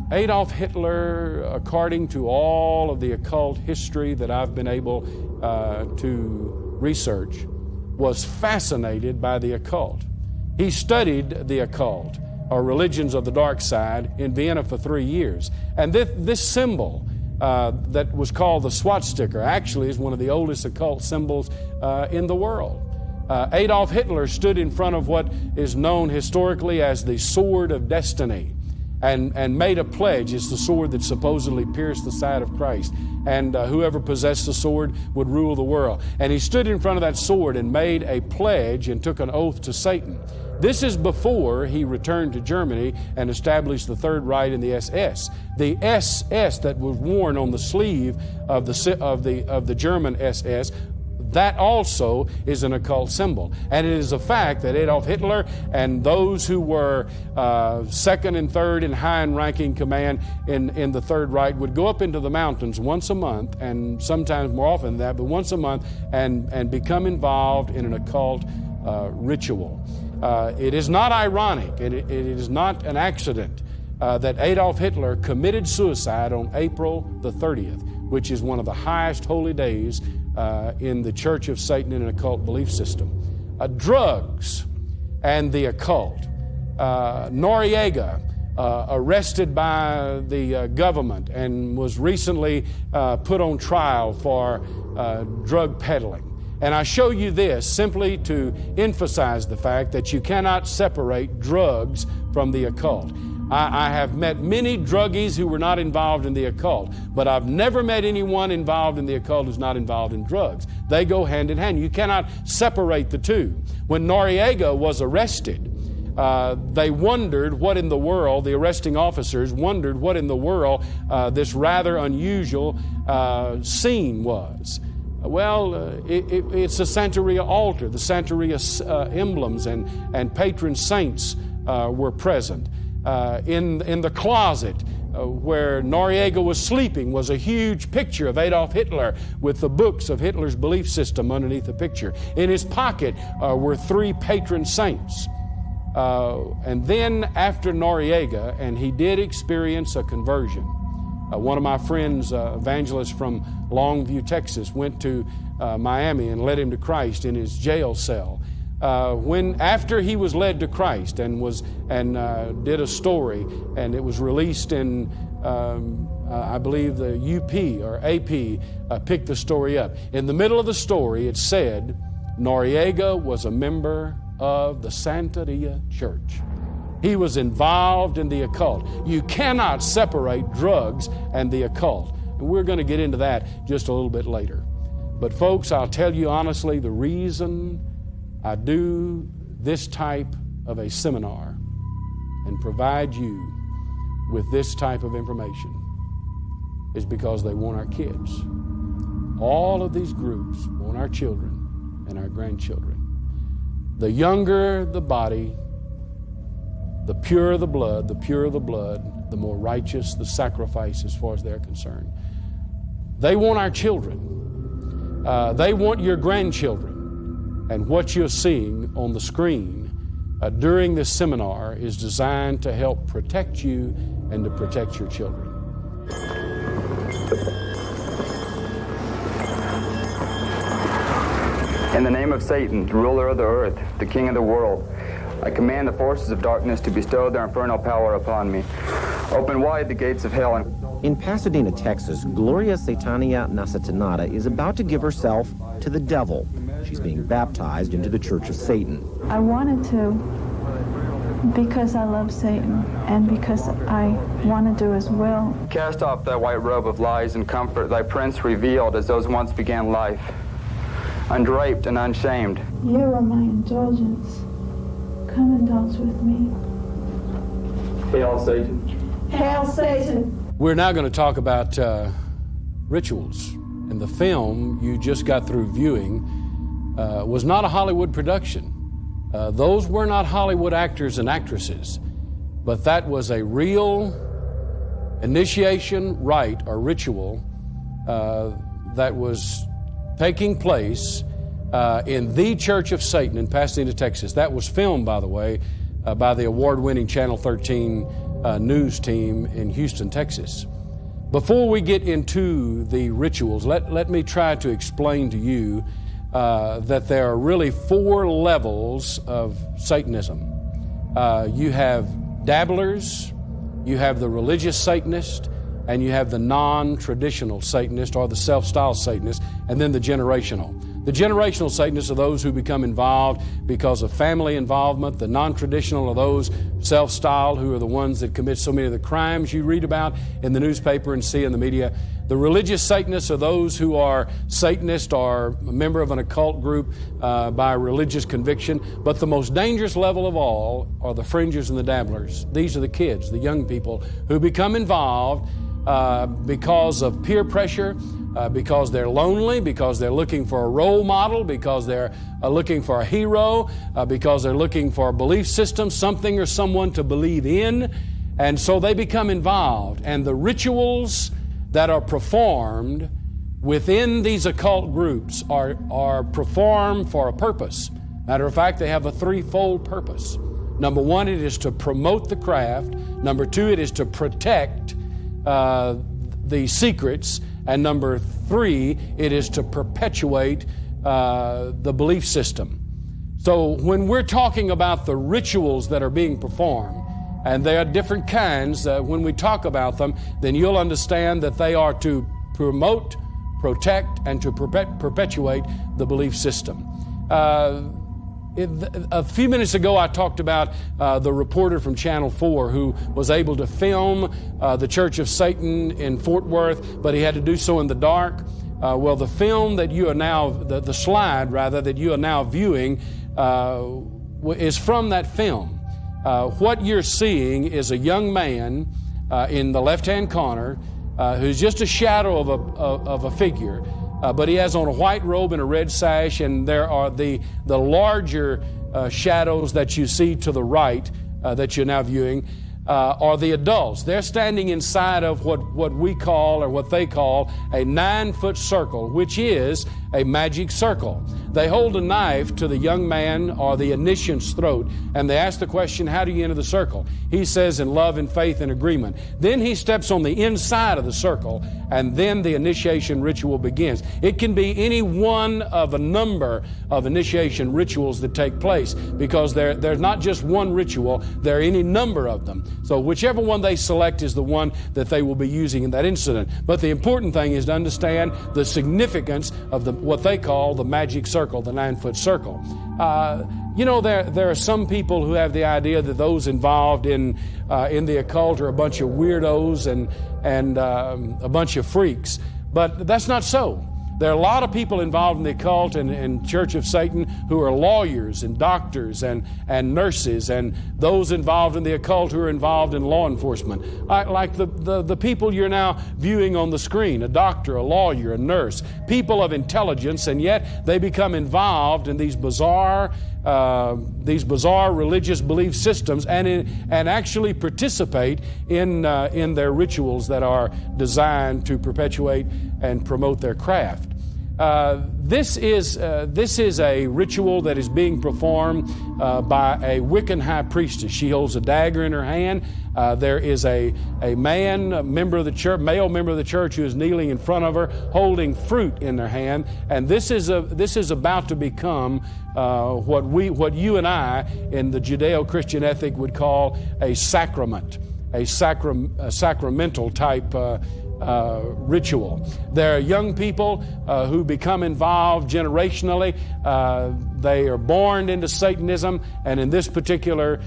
according to all of the occult history that I've been able to research, was fascinated by the occult. He studied the occult, or religions of the dark side, in Vienna for 3 years. And this symbol that was called the swastika actually is one of the oldest occult symbols in the world. Adolf Hitler stood in front of what is known historically as the Sword of Destiny, and made a pledge. It's the sword that supposedly pierced the side of Christ, and whoever possessed the sword would rule the world. And he stood in front of that sword and made a pledge and took an oath to Satan. This is before he returned to Germany and established the Third Reich and the SS. The SS that was worn on the sleeve of the German SS, that also is an occult symbol. And it is a fact that Adolf Hitler and those who were second and third and high in ranking command in the Third Reich would go up into the mountains once a month, and sometimes more often than that, but once a month, and become involved in an occult ritual. It is not ironic, it is not an accident that Adolf Hitler committed suicide on April the 30th, which is one of the highest holy days in the Church of Satan in an occult belief system. Drugs and the occult. Noriega, arrested by the government and was recently put on trial for drug peddling. And I show you this simply to emphasize the fact that you cannot separate drugs from the occult. I have met many druggies who were not involved in the occult, but I've never met anyone involved in the occult who's not involved in drugs. They go hand in hand. You cannot separate the two. When Noriega was arrested, they wondered what in the world, the arresting officers wondered what in the world this rather unusual scene was. Well, it's the Santeria altar. The Santeria emblems and patron saints were present. In the closet where Noriega was sleeping was a huge picture of Adolf Hitler with the books of Hitler's belief system underneath the picture. In his pocket were 3 patron saints. And then after Noriega, and he did experience a conversion. One of my friends, evangelist from Longview, Texas, went to Miami and led him to Christ in his jail cell. After he was led to Christ and did a story, and it was released in I believe the UP or AP picked the story up. In the middle of the story, it said Noriega was a member of the Santeria Church. He was involved in the occult. You cannot separate drugs and the occult. And we're going to get into that just a little bit later. But folks, I'll tell you honestly, the reason I do this type of a seminar and provide you with this type of information is because they want our kids. All of these groups want our children and our grandchildren. The younger the body, the purer the blood, the more righteous the sacrifice as far as they're concerned. They want our children. They want your grandchildren. And what you're seeing on the screen during this seminar is designed to help protect you and to protect your children. In the name of Satan, ruler of the earth, the king of the world, I command the forces of darkness to bestow their infernal power upon me. Open wide the gates of hell. In Pasadena, Texas, Gloria Satania Nasatanata is about to give herself to the devil. She's being baptized into the Church of Satan. I wanted to because I love Satan and because I want to do his will. Cast off thy white robe of lies and comfort, thy prince revealed as those once began life, undraped and unshamed. You are my indulgence. Come indulge with me. Hail Satan. Hail Satan. We're now going to talk about rituals. And the film you just got through viewing was not a Hollywood production. Those were not Hollywood actors and actresses, but that was a real initiation rite or ritual that was taking place in the Church of Satan in Pasadena, Texas. That was filmed, by the way, by the award-winning Channel 13 news team in Houston, Texas. Before we get into the rituals, let me try to explain to you that there are really 4 levels of Satanism. You have dabblers, you have the religious Satanist, and you have the non-traditional Satanist or the self-styled Satanist, and then the generational. The generational Satanists are those who become involved because of family involvement. The non-traditional are those self-styled who are the ones that commit so many of the crimes you read about in the newspaper and see in the media. The religious Satanists are those who are Satanist or a member of an occult group by religious conviction. But the most dangerous level of all are the fringers and the dabblers. These are the kids, the young people who become involved because of peer pressure, because they're lonely, because they're looking for a role model, because they're looking for a hero, because they're looking for a belief system, something or someone to believe in. And so they become involved. And the rituals that are performed within these occult groups are performed for a purpose. Matter of fact, they have a 3-fold purpose. Number 1, it is to promote the craft. Number 2, it is to protect the secrets. And number 3, it is to perpetuate the belief system. So when we're talking about the rituals that are being performed, and there are different kinds, when we talk about them, then you'll understand that they are to promote, protect, and to perpetuate the belief system. A few minutes ago, I talked about the reporter from Channel 4 who was able to film the Church of Satan in Fort Worth, but he had to do so in the dark. Well, the film that you are now, the slide rather, that you are now viewing is from that film. What you're seeing is a young man in the left-hand corner who's just a shadow of a figure. But he has on a white robe and a red sash, and there are the larger shadows that you see to the right that you're now viewing are the adults. They're standing inside of what we call, or what they call, a 9-foot circle, which is a magic circle. They hold a knife to the young man or the initiant's throat, and they ask the question, how do you enter the circle? He says, in love and faith and agreement. Then he steps on the inside of the circle, and then the initiation ritual begins. It can be any one of a number of initiation rituals that take place, because there's not just one ritual, there are any number of them. So whichever one they select is the one that they will be using in that incident. But the important thing is to understand the significance of what they call the magic circle, the 9-foot circle. There are some people who have the idea that those involved in the occult are a bunch of weirdos and a bunch of freaks. But that's not so. There are a lot of people involved in the occult and Church of Satan who are lawyers and doctors and nurses, and those involved in the occult who are involved in law enforcement. Like the people you're now viewing on the screen, a doctor, a lawyer, a nurse, people of intelligence, and yet they become involved in these bizarre religious belief systems and actually participate in their rituals that are designed to perpetuate and promote their craft. This is a ritual that is being performed by a Wiccan high priestess. She holds a dagger in her hand. There is a man, a member of the church, male member of the church, who is kneeling in front of her, holding fruit in their hand. And this is about to become what you and I in the Judeo-Christian ethic would call a sacrament, a sacramental type ritual. There are young people who become involved generationally. They are born into Satanism, and in this particular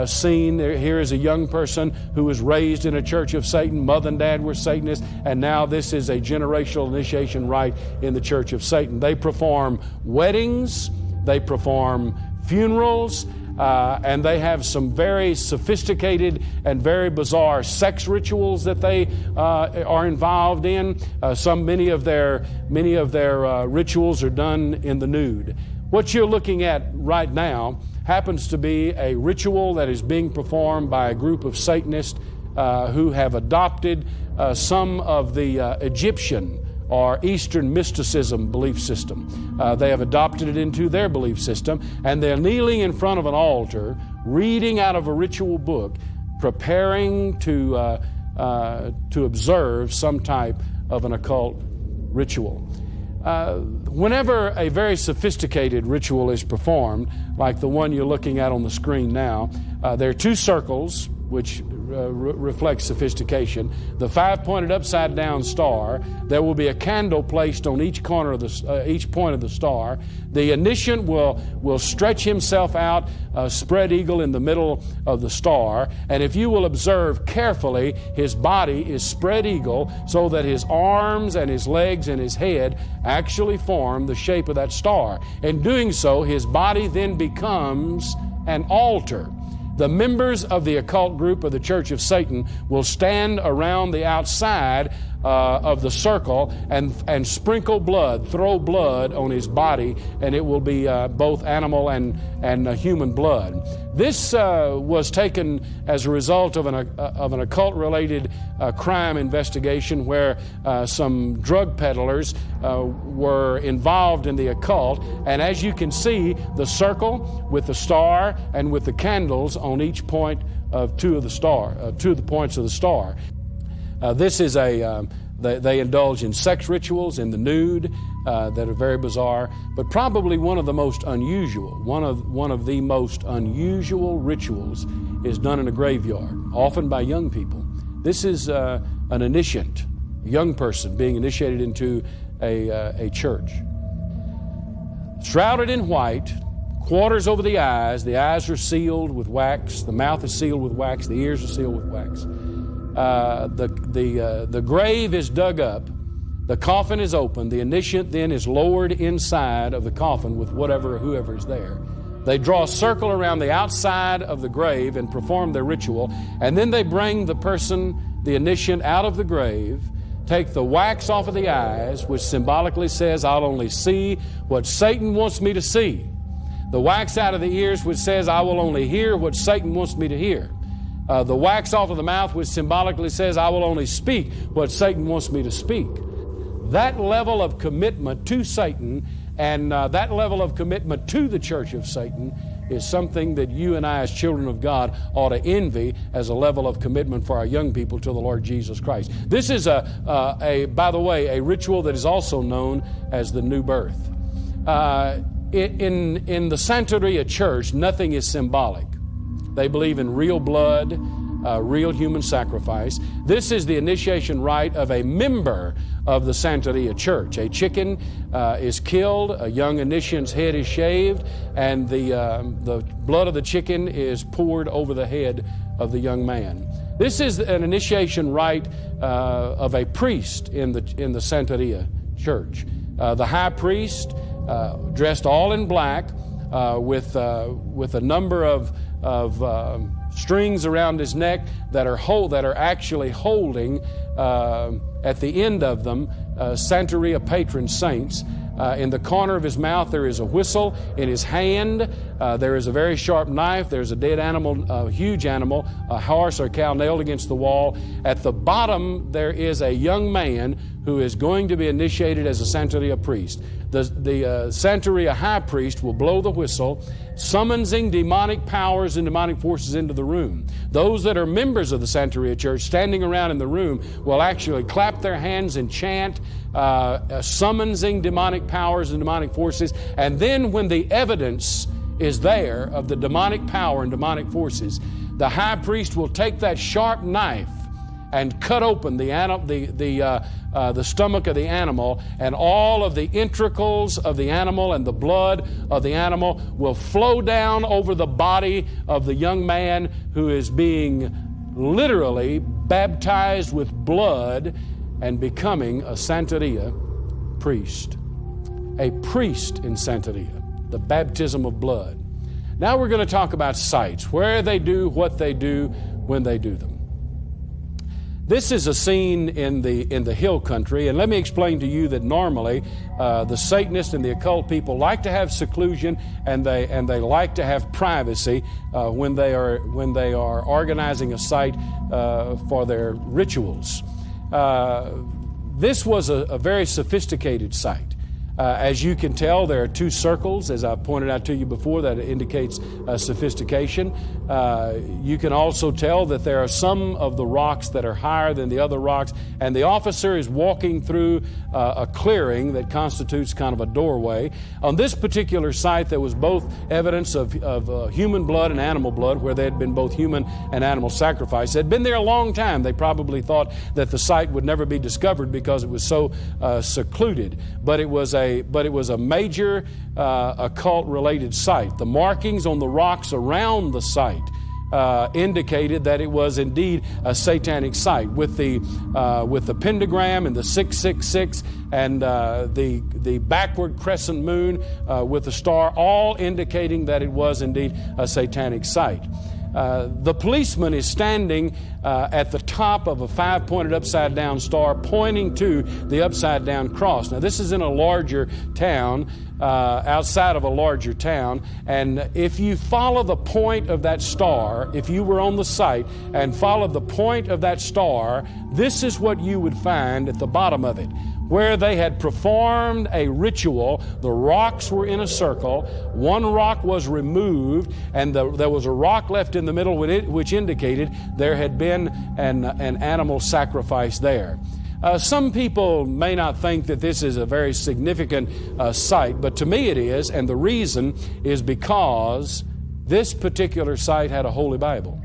scene, here is a young person who was raised in a Church of Satan. Mother and dad were Satanists, and now this is a generational initiation rite in the Church of Satan. They perform weddings, they perform funerals, and they have some very sophisticated and very bizarre sex rituals that they are involved in. Many of their rituals are done in the nude. What you're looking at right now happens to be a ritual that is being performed by a group of Satanists who have adopted some of the Egyptian or Eastern mysticism belief system. They have adopted it into their belief system, and they're kneeling in front of an altar, reading out of a ritual book, preparing to observe some type of an occult ritual. Whenever a very sophisticated ritual is performed, like the one you're looking at on the screen now, there are 2 circles, which reflects sophistication. The 5-pointed upside-down star. There will be a candle placed on each corner of each point of the star. The initiant will stretch himself out, spread eagle in the middle of the star. And if you will observe carefully, his body is spread eagle so that his arms and his legs and his head actually form the shape of that star. In doing so, his body then becomes an altar. The members of the occult group of the Church of Satan will stand around the outside of the circle and sprinkle blood, throw blood on his body, and it will be both animal and human blood. This was taken as a result of an occult-related crime investigation where some drug peddlers were involved in the occult. And as you can see, the circle with the star and with the candles on each point of two of the points of the star. This is they indulge in sex rituals in the nude that are very bizarre, but probably one of the most unusual rituals is done in a graveyard, often by young people. This is an initiant, a young person being initiated into a church. Shrouded in white, quarters over the eyes are sealed with wax, the mouth is sealed with wax, the ears are sealed with wax. The grave is dug up, the coffin is opened, the initiate then is lowered inside of the coffin with whoever is there. They draw a circle around the outside of the grave and perform their ritual, and then they bring the person, the initiate, out of the grave, take the wax off of the eyes, which symbolically says, I'll only see what Satan wants me to see. The wax out of the ears, which says, I will only hear what Satan wants me to hear. The wax off of the mouth, which symbolically says, I will only speak what Satan wants me to speak. That level of commitment to Satan and that level of commitment to the church of Satan is something that you and I as children of God ought to envy as a level of commitment for our young people to the Lord Jesus Christ. This is, by the way, a ritual that is also known as the new birth. In the Santeria Church, nothing is symbolic. They believe in real blood, real human sacrifice. This is the initiation rite of a member of the Santeria Church. A chicken is killed, a young initiant's head is shaved, and the blood of the chicken is poured over the head of the young man. This is an initiation rite of a priest in the Santeria Church. The high priest, dressed all in black, with a number of strings around his neck that are actually holding at the end of them Santeria patron saints. In the corner of his mouth there is a whistle. In his hand there is a very sharp knife. There's a dead animal, a huge animal, a horse or cow nailed against the wall. At the bottom there is a young man who is going to be initiated as a Santeria priest. The Santeria high priest will blow the whistle, summoning demonic powers and demonic forces into the room. Those that are members of the Santeria Church standing around in the room will actually clap their hands and chant, summoning demonic powers and demonic forces. And then when the evidence is there of the demonic power and demonic forces, the high priest will take that sharp knife and cut open the stomach of the animal, and all of the entrails of the animal and the blood of the animal will flow down over the body of the young man who is being literally baptized with blood and becoming a Santeria priest. A priest in Santeria, the baptism of blood. Now we're going to talk about sites, where they do what they do when they do them. This is a scene in the hill country, and let me explain to you that normally the Satanists and the occult people like to have seclusion and they like to have privacy when they are organizing a site for their rituals. This was a very sophisticated site. As you can tell, there are two circles, as I pointed out to you before, that indicates sophistication. You can also tell that there are some of the rocks that are higher than the other rocks, and the officer is walking through a clearing that constitutes kind of a doorway. On this particular site, there was both evidence of human blood and animal blood, where there had been both human and animal sacrifice. It had been there a long time. They probably thought that the site would never be discovered because it was so secluded, but it was a major occult-related site. The markings on the rocks around the site indicated that it was indeed a satanic site, with the pentagram and the 666 and the backward crescent moon with the star, all indicating that it was indeed a satanic site. The policeman is standing at the top of a 5-pointed upside-down star pointing to the upside-down cross. Now, this is in a larger town, outside of a larger town, and if you follow the point of that star, if you were on the site and followed the point of that star, this is what you would find at the bottom of it. Where they had performed a ritual, the rocks were in a circle, one rock was removed, and there was a rock left in the middle which indicated there had been an animal sacrifice there. Some people may not think that this is a very significant site, but to me it is, and the reason is because this particular site had a Holy Bible.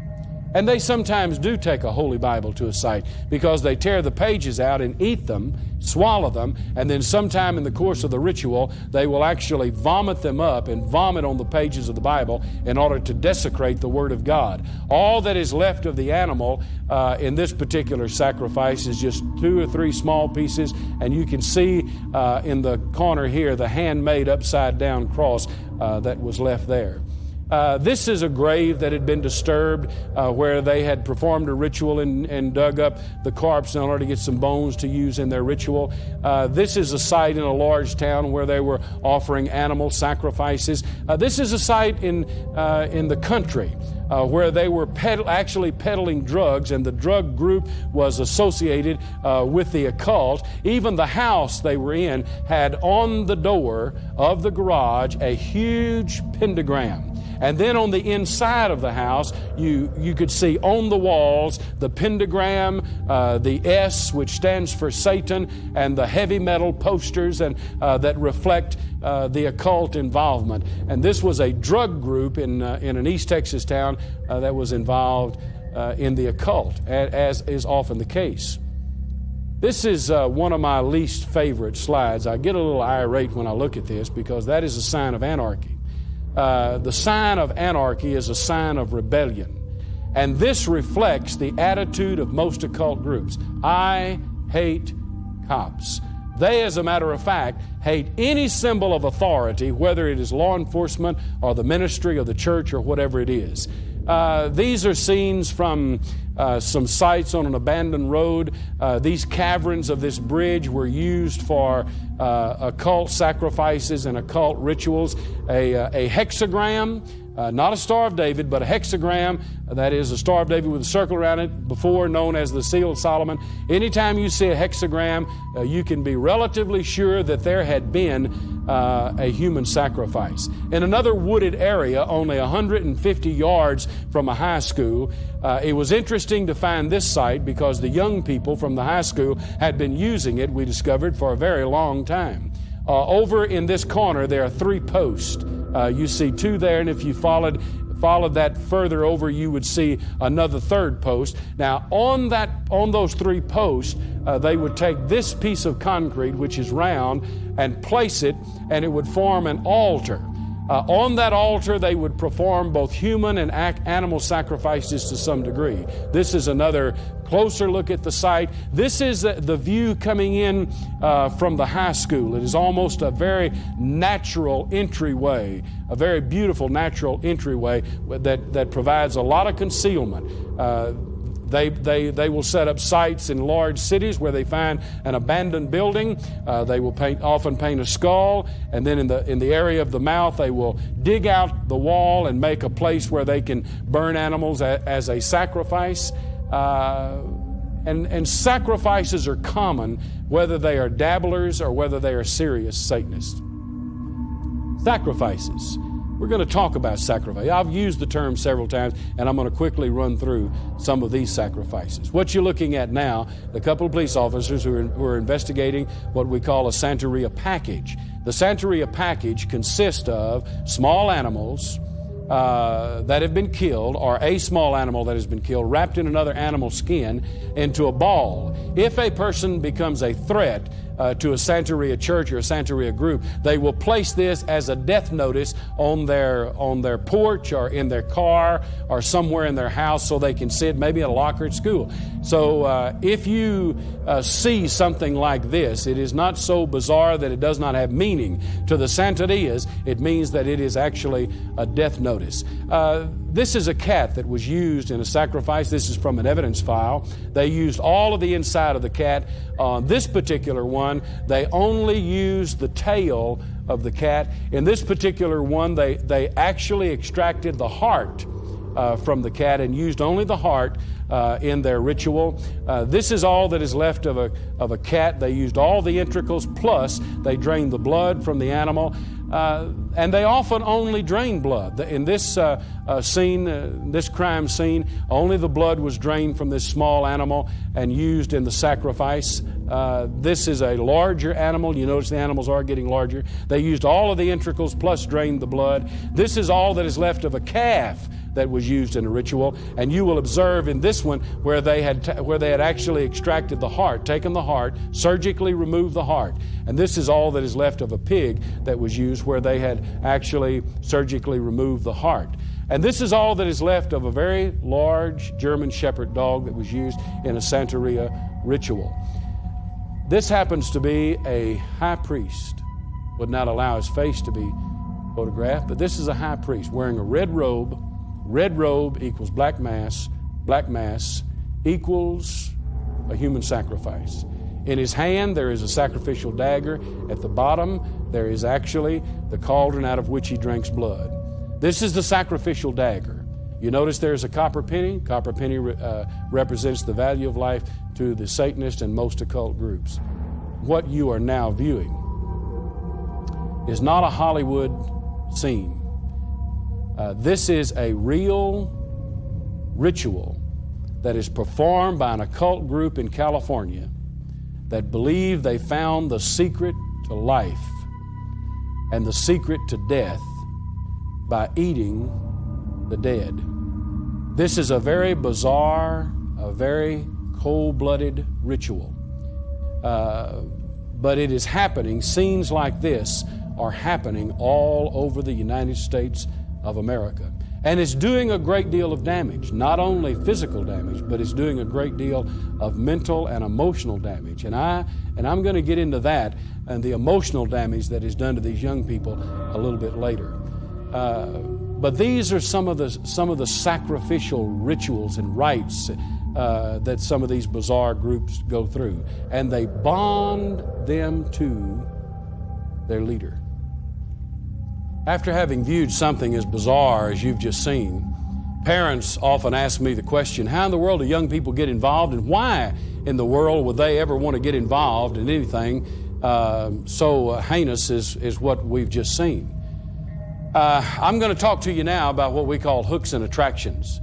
And they sometimes do take a Holy Bible to a site because they tear the pages out and eat them, swallow them, and then sometime in the course of the ritual, they will actually vomit them up and vomit on the pages of the Bible in order to desecrate the Word of God. All that is left of the animal in this particular sacrifice is just 2 or 3 small pieces, and you can see in the corner here the handmade upside-down cross that was left there. This is a grave that had been disturbed where they had performed a ritual and dug up the corpse in order to get some bones to use in their ritual. This is a site in a large town where they were offering animal sacrifices. This is a site in the country where they were actually peddling drugs, and the drug group was associated with the occult. Even the house they were in had on the door of the garage a huge pentagram. And then on the inside of the house, you could see on the walls the pentagram, the S, which stands for Satan, and the heavy metal posters and that reflect the occult involvement. And this was a drug group in an East Texas town that was involved in the occult, as is often the case. This is one of my least favorite slides. I get a little irate when I look at this because that is a sign of anarchy. The sign of anarchy is a sign of rebellion. And this reflects the attitude of most occult groups. I hate cops. They, as a matter of fact, hate any symbol of authority, whether it is law enforcement or the ministry or the church or whatever it is. These are scenes from some sites on an abandoned road. These caverns of this bridge were used for occult sacrifices and occult rituals. A hexagram, not a Star of David, but a hexagram, that is a Star of David with a circle around it, before known as the Seal of Solomon. Anytime you see a hexagram, you can be relatively sure that there had been a human sacrifice. In another wooded area, only 150 yards from a high school, it was interesting to find this site because the young people from the high school had been using it, we discovered, for a very long time. Over in this corner, there are 3 posts. You see 2 there, and if you followed that further over, you would see another 3rd post. Now, on those 3 posts, they would take this piece of concrete, which is round, and place it, and it would form an altar. On that altar, they would perform both human and animal sacrifices to some degree. This is another closer look at the site. This is the view coming in from the high school. It is almost a very natural entryway, a very beautiful natural entryway that provides a lot of concealment. They will set up sites in large cities where they find an abandoned building. They will often paint a skull, and then in the area of the mouth, they will dig out the wall and make a place where they can burn animals as a sacrifice. And sacrifices are common, whether they are dabblers or whether they are serious Satanists. Sacrifices. We're going to talk about sacrifice. I've used the term several times, and I'm going to quickly run through some of these sacrifices. What you're looking at now, the couple of police officers who are investigating what we call a Santeria package. The Santeria package consists of small animals that have been killed, or a small animal that has been killed, wrapped in another animal's skin into a ball. If a person becomes a threat to a Santeria church or a Santeria group, they will place this as a death notice on their porch or in their car or somewhere in their house so they can see it, maybe in a locker at school. So if you see something like this, it is not so bizarre that it does not have meaning. To the Santerias, it means that it is actually a death notice. This is a cat that was used in a sacrifice. This is from an evidence file. They used all of the inside of the cat. On this particular one, they only used the tail of the cat. In this particular one, they actually extracted the heart from the cat and used only the heart in their ritual. This is all that is left of a cat. They used all the entrails, plus they drained the blood from the animal. And they often only drain blood. In this scene, this crime scene, only the blood was drained from this small animal and used in the sacrifice. This is a larger animal. You notice the animals are getting larger. They used all of the entrails plus drained the blood. This is all that is left of a calf that was used in a ritual. And you will observe in this one where they had actually extracted the heart, taken the heart, surgically removed the heart. And this is all that is left of a pig that was used, where they had actually surgically removed the heart. And this is all that is left of a very large German Shepherd dog that was used in a Santeria ritual. This happens to be a high priest. Would not allow his face to be photographed, but this is a high priest wearing a red robe. Red robe equals black mass. Black mass equals a human sacrifice. In his hand there is a sacrificial dagger. At the bottom there is actually the cauldron out of which he drinks blood. This is the sacrificial dagger. You notice there's a copper penny. Copper penny represents the value of life to the Satanist and most occult groups. What you are now viewing is not a Hollywood scene. This is a real ritual that is performed by an occult group in California that believe they found the secret to life and the secret to death by eating the dead. This is a very bizarre, a very cold-blooded ritual. But it is happening. Scenes like this are happening all over the United States of America. And it's doing a great deal of damage, not only physical damage, but it's doing a great deal of mental and emotional damage. And I'm going to get into that and the emotional damage that is done to these young people a little bit later. But these are some of the sacrificial rituals and rites that some of these bizarre groups go through, and they bond them to their leader. After having viewed something as bizarre as you've just seen, parents often ask me the question, how in the world do young people get involved, and why in the world would they ever want to get involved in anything so heinous as what we've just seen? I'm going to talk to you now about what we call hooks and attractions.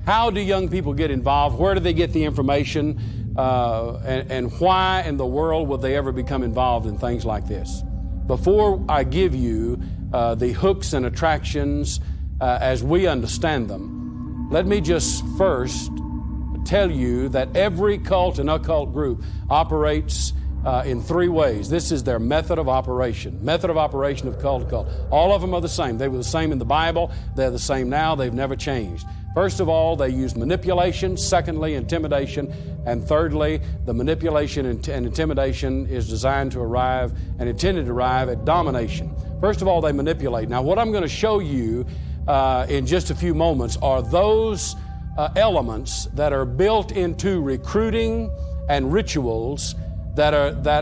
How do young people get involved? Where do they get the information? And why in the world would they ever become involved in things like this? Before I give you the hooks and attractions as we understand them, let me just first tell you that every cult and occult group operates in three ways. This is their method of operation. Method of operation of cult to cult. All of them are the same. They were the same in the Bible. They're the same now. They've never changed. First of all, they use manipulation. Secondly, intimidation. And thirdly, the manipulation and intimidation is designed to arrive and intended to arrive at domination. First of all, they manipulate. Now, what I'm going to show you in just a few moments are those elements that are built into recruiting and rituals that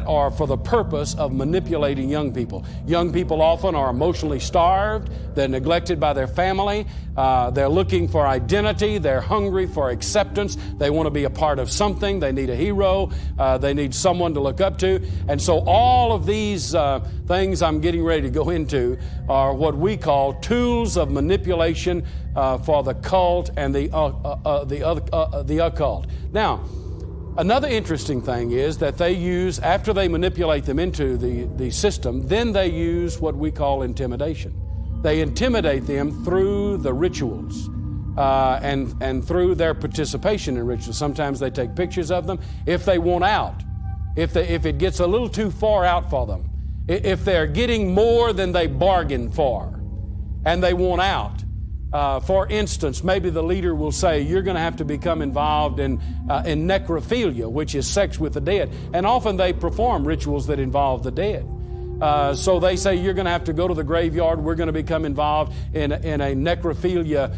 are for the purpose of manipulating young people. Young people often are emotionally starved. They're neglected by their family. They're looking for identity. They're hungry for acceptance. They want to be a part of something. They need a hero. They need someone to look up to. And so all of these things I'm getting ready to go into are what we call tools of manipulation for the cult and the occult. Now, another interesting thing is that they use, after they manipulate them into the system, then they use what we call intimidation. They intimidate them through the rituals and through their participation in rituals. Sometimes they take pictures of them. If they want out, if it gets a little too far out for them, if they're getting more than they bargained for and they want out, for instance, maybe the leader will say, you're going to have to become involved in necrophilia, which is sex with the dead. And often they perform rituals that involve the dead. So they say, you're going to have to go to the graveyard. We're going to become involved in a necrophilia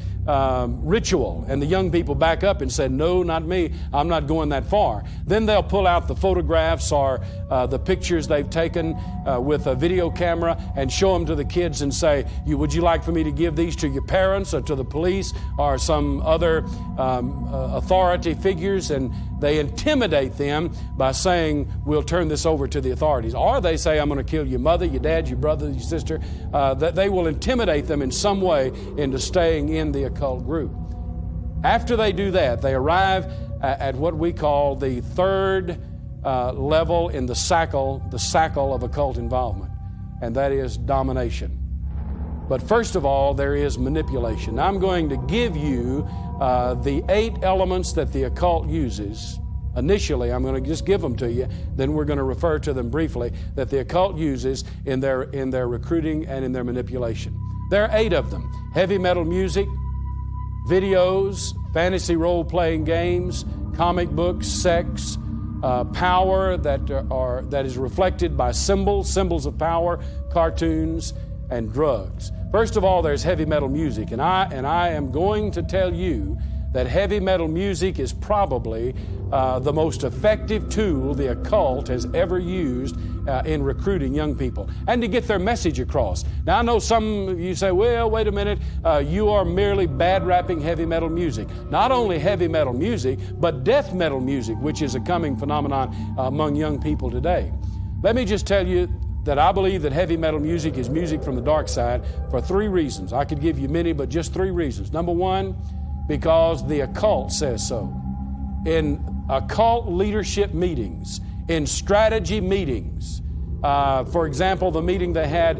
ritual. And the young people back up and say, no, not me. I'm not going that far. Then they'll pull out the photographs or the pictures they've taken with a video camera and show them to the kids and say, would you like for me to give these to your parents or to the police or some other authority figures? And they intimidate them by saying, we'll turn this over to the authorities. Or they say, I'm going to kill your mother, your dad, your brother, your sister. That they will intimidate them in some way into staying in the occult group. After they do that, they arrive at what we call the third level in the shackle of occult involvement, and that is domination. But first of all, there is manipulation. Now, I'm going to give you the 8 elements that the occult uses. Initially, I'm going to just give them to you. Then we're going to refer to them briefly, that the occult uses in their recruiting and in their manipulation. There are 8 of them. Heavy metal music, videos, fantasy role-playing games, comic books, sex, power that is reflected by symbols of power, cartoons, and drugs. First of all, there's heavy metal music, and I am going to tell you that heavy metal music is probably the most effective tool the occult has ever used in recruiting young people and to get their message across. Now, I know some of you say, well, wait a minute, you are merely bad-rapping heavy metal music. Not only heavy metal music, but death metal music, which is a coming phenomenon among young people today. Let me just tell you that I believe that heavy metal music is music from the dark side for 3 reasons. I could give you many, but just 3 reasons. Number 1, because the occult says so. In occult leadership meetings, in strategy meetings, for example, the meeting they had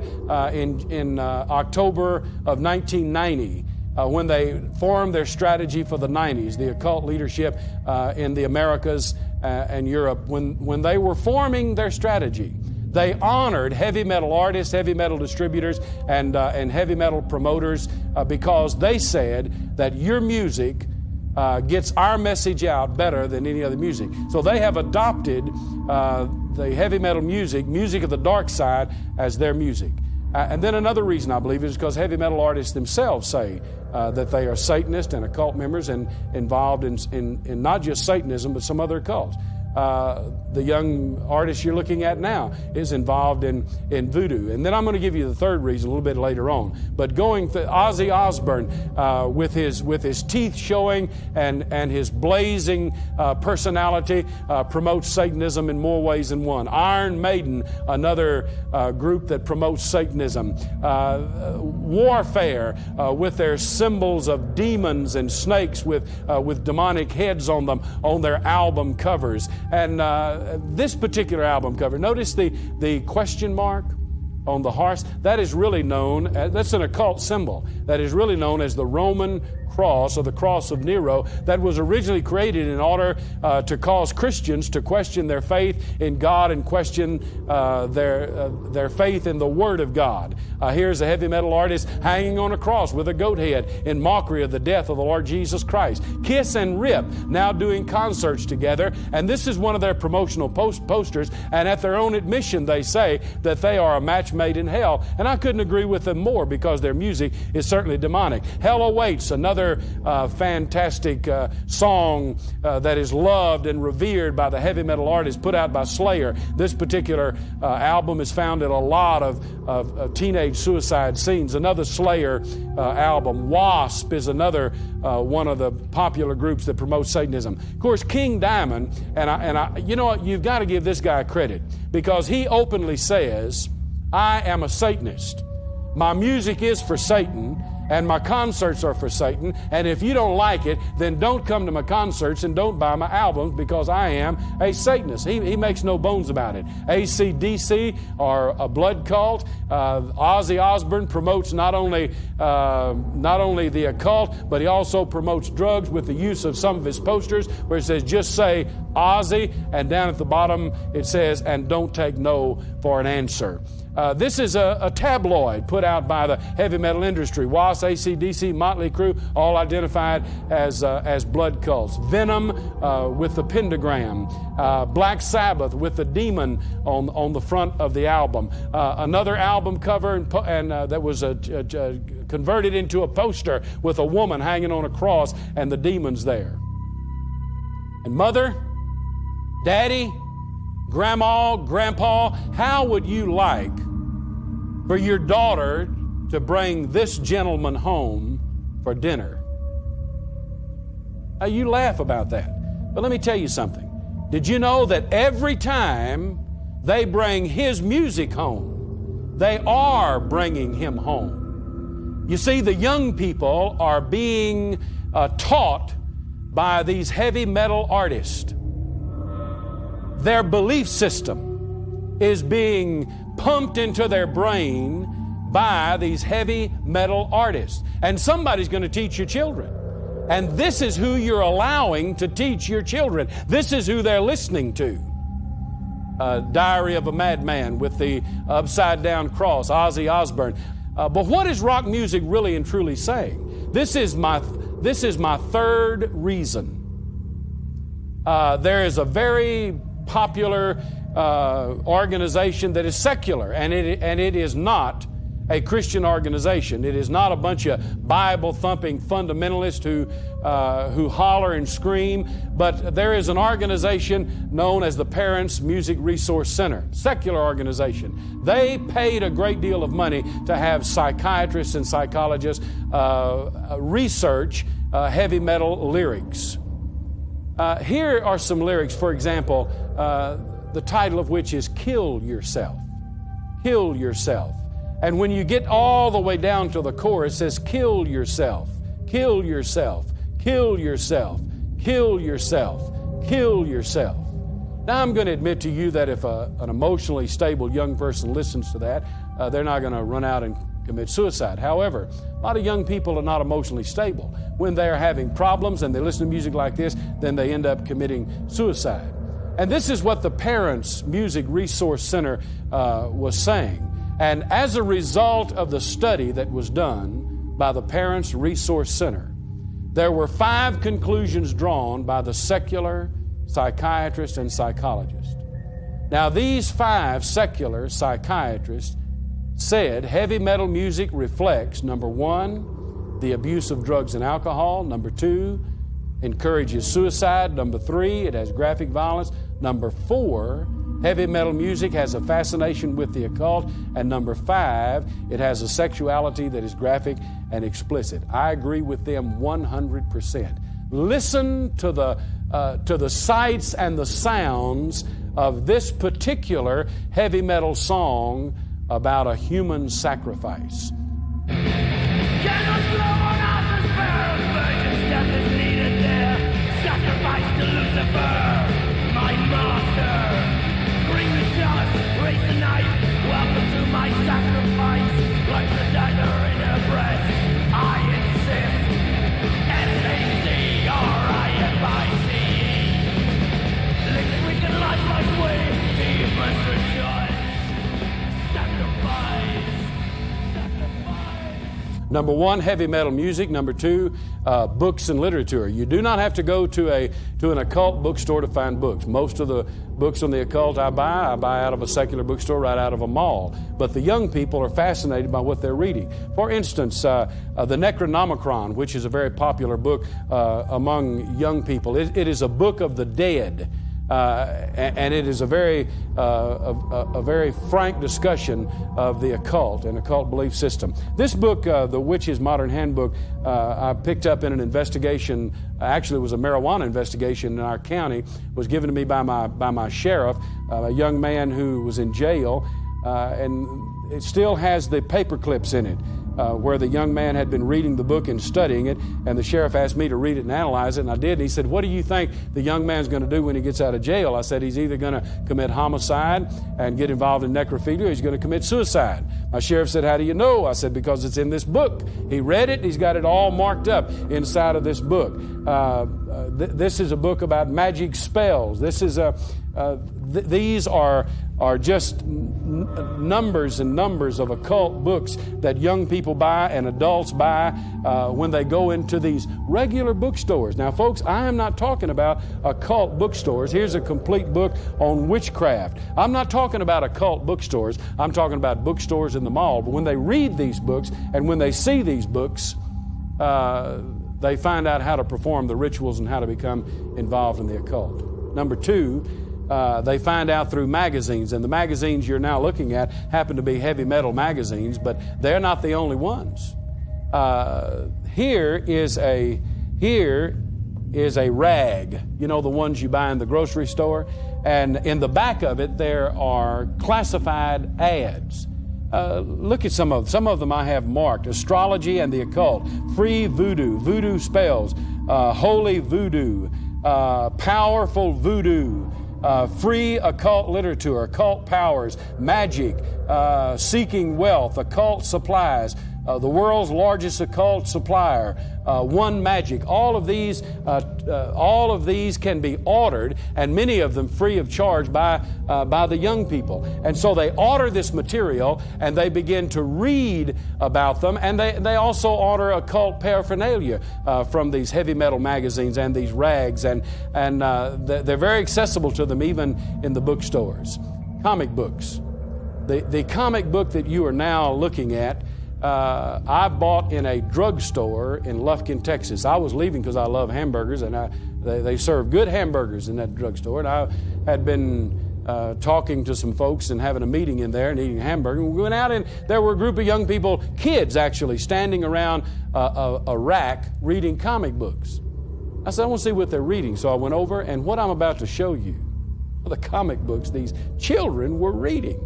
in October of 1990, when they formed their strategy for the 90s, the occult leadership in the Americas and Europe, when they were forming their strategy, they honored heavy metal artists, heavy metal distributors, and heavy metal promoters because they said that your music gets our message out better than any other music. So they have adopted the heavy metal music of the dark side, as their music. And then another reason I believe is because heavy metal artists themselves say that they are Satanists and occult members and involved in not just Satanism, but some other cults. The young artist you're looking at now is involved in voodoo. And then I'm going to give you the third reason a little bit later on. But going to Ozzy Osbourne with his teeth showing and his blazing personality promotes Satanism in more ways than one. Iron Maiden, another group that promotes Satanism. Warfare with their symbols of demons and snakes with demonic heads on them on their album covers. And this particular album cover, notice the question mark on the horse. That is really known, that's an occult symbol, that is really known as the Roman cross, or the cross of Nero, that was originally created in order to cause Christians to question their faith in God and question their faith in the Word of God. Here's a heavy metal artist hanging on a cross with a goat head in mockery of the death of the Lord Jesus Christ. Kiss and Rip now doing concerts together, and this is one of their promotional posters, and at their own admission they say that they are a match made in hell, and I couldn't agree with them more because their music is certainly demonic. Hell Awaits, another fantastic song that is loved and revered by the heavy metal artists, put out by Slayer. This particular album is found in a lot of teenage suicide scenes. Another Slayer album. Wasp is another one of the popular groups that promotes Satanism. Of course, King Diamond, and I, you know what, you've got to give this guy credit because he openly says, I am a Satanist. My music is for Satan, and my concerts are for Satan, and if you don't like it, then don't come to my concerts and don't buy my albums because I am a Satanist. He makes no bones about it. AC/DC are a blood cult. Ozzy Osbourne promotes not only the occult, but he also promotes drugs with the use of some of his posters where it says, just say Ozzy, and down at the bottom it says, and don't take no for an answer. This is a tabloid put out by the heavy metal industry. Wasp, AC/DC, Motley Crue, all identified as blood cults. Venom with the pentagram. Black Sabbath with the demon on the front of the album. Another album cover and that was converted into a poster with a woman hanging on a cross and the demons there. And mother, daddy, grandma, grandpa, how would you like for your daughter to bring this gentleman home for dinner? Now, you laugh about that, but let me tell you something. Did you know that every time they bring his music home, they are bringing him home? You see, the young people are being taught by these heavy metal artists. Their belief system is being pumped into their brain by these heavy metal artists. And somebody's going to teach your children. And this is who you're allowing to teach your children. This is who they're listening to. Diary of a Madman with the upside down cross, Ozzy Osbourne. But what is rock music really and truly saying? This is my third reason. There is a very popular organization that is secular, and it is not a Christian organization. It is not a bunch of Bible-thumping fundamentalists who holler and scream, but there is an organization known as the Parents Music Resource Center, secular organization. They paid a great deal of money to have psychiatrists and psychologists research heavy metal lyrics. Here are some lyrics, for example, the title of which is Kill Yourself. Kill yourself. And when you get all the way down to the chorus, it says, kill yourself, kill yourself, kill yourself, kill yourself, kill yourself. Now, I'm going to admit to you that if an emotionally stable young person listens to that, they're not going to run out and commit suicide. However, a lot of young people are not emotionally stable. When they are having problems and they listen to music like this, then they end up committing suicide. And this is what the Parents Music Resource Center was saying. And as a result of the study that was done by the Parents Resource Center, there were 5 conclusions drawn by the secular psychiatrists and psychologists. Now, these 5 secular psychiatrists said heavy metal music reflects, number 1, the abuse of drugs and alcohol. Number 2, encourages suicide. Number 3, it has graphic violence. Number 4, heavy metal music has a fascination with the occult. And number 5, it has a sexuality that is graphic and explicit. I agree with them 100%. Listen to the sights and the sounds of this particular heavy metal song about a human sacrifice. Sacrifice to Lucifer, my master. Bring the chalice, raise the knife. Welcome to my sacrifice. Like the dagger in her breast, I insist. S-A-C-R-I-F-I-C-E. Liquid can light my way. Demons rejoice. Sacrifice. Number 1, heavy metal music. Number 2, books and literature. You do not have to go to an occult bookstore to find books. Most of the books on the occult I buy out of a secular bookstore, right out of a mall. But the young people are fascinated by what they're reading. For instance, the Necronomicon, which is a very popular book among young people. It is a book of the dead. And it is a very frank discussion of the occult and occult belief system. This book, The Witch's Modern Handbook, I picked up in an investigation. Actually, it was a marijuana investigation in our county. Was given to me by my sheriff, a young man who was in jail, and it still has the paper clips in it. Where the young man had been reading the book and studying it, and the sheriff asked me to read it and analyze it, and I did. And he said, "What do you think the young man's going to do when he gets out of jail?" I said, "He's either going to commit homicide and get involved in necrophilia, or he's going to commit suicide." My sheriff said, "How do you know?" I said, "Because it's in this book." He read it. He's got it all marked up inside of this book. This is a book about magic spells. This is these are just numbers and numbers of occult books that young people buy and adults buy when they go into these regular bookstores. Now, folks, I am not talking about occult bookstores. Here's a complete book on witchcraft. I'm not talking about occult bookstores. I'm talking about bookstores in the mall. But when they read these books and when they see these books, they find out how to perform the rituals and how to become involved in the occult. Number 2, they find out through magazines, and the magazines you're now looking at happen to be heavy metal magazines, but they're not the only ones. Here is a rag, you know, the ones you buy in the grocery store, and in the back of it there are classified ads. Look at some of them. Some of them I have marked: astrology and the occult, free voodoo, voodoo spells, holy voodoo, powerful voodoo, free occult literature, occult powers, magic, seeking wealth, occult supplies, the world's largest occult supplier, One Magic. All of these can be ordered, and many of them free of charge by the young people. And so they order this material, and they begin to read about them, and they also order occult paraphernalia from these heavy metal magazines and these rags, and they're very accessible to them even in the bookstores. Comic books. The comic book that you are now looking at, I bought in a drugstore in Lufkin, Texas. I was leaving because I love hamburgers, and they serve good hamburgers in that drugstore. And I had been talking to some folks and having a meeting in there and eating a hamburger. And we went out, and there were a group of young people, kids actually, standing around a rack reading comic books. I said, I want to see what they're reading. So I went over, and what I'm about to show you are the comic books these children were reading.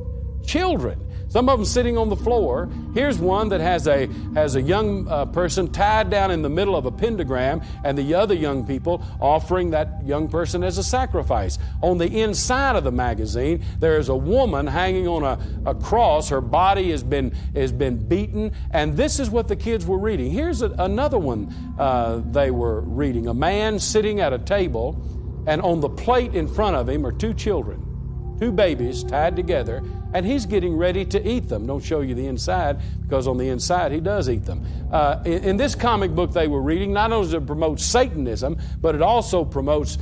Children. Some of them sitting on the floor. Here's one that has a young person tied down in the middle of a pentagram, and the other young people offering that young person as a sacrifice. On the inside of the magazine, there is a woman hanging on a cross. Her body has been beaten, and this is what the kids were reading. Here's another one they were reading. A man sitting at a table, and on the plate in front of him are two children, two babies tied together, and he's getting ready to eat them. Don't show you the inside, because on the inside he does eat them. In this comic book they were reading, not only does it promote Satanism, but it also promotes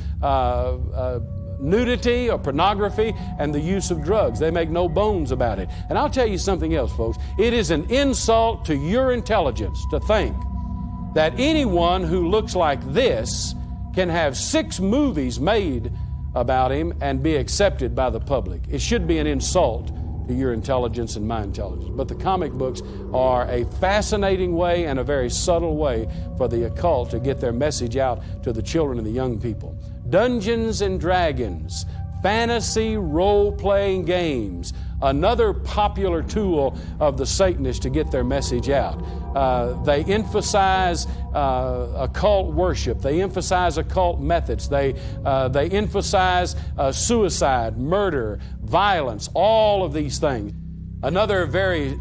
nudity or pornography and the use of drugs. They make no bones about it. And I'll tell you something else, folks. It is an insult to your intelligence to think that anyone who looks like this can have 6 movies made about him and be accepted by the public. It should be an insult to your intelligence and my intelligence. But the comic books are a fascinating way and a very subtle way for the occult to get their message out to the children and the young people. Dungeons and Dragons, fantasy role-playing games, another popular tool of the Satanists to get their message out. They emphasize occult worship. They emphasize occult methods. They emphasize suicide, murder, violence, all of these things. Another very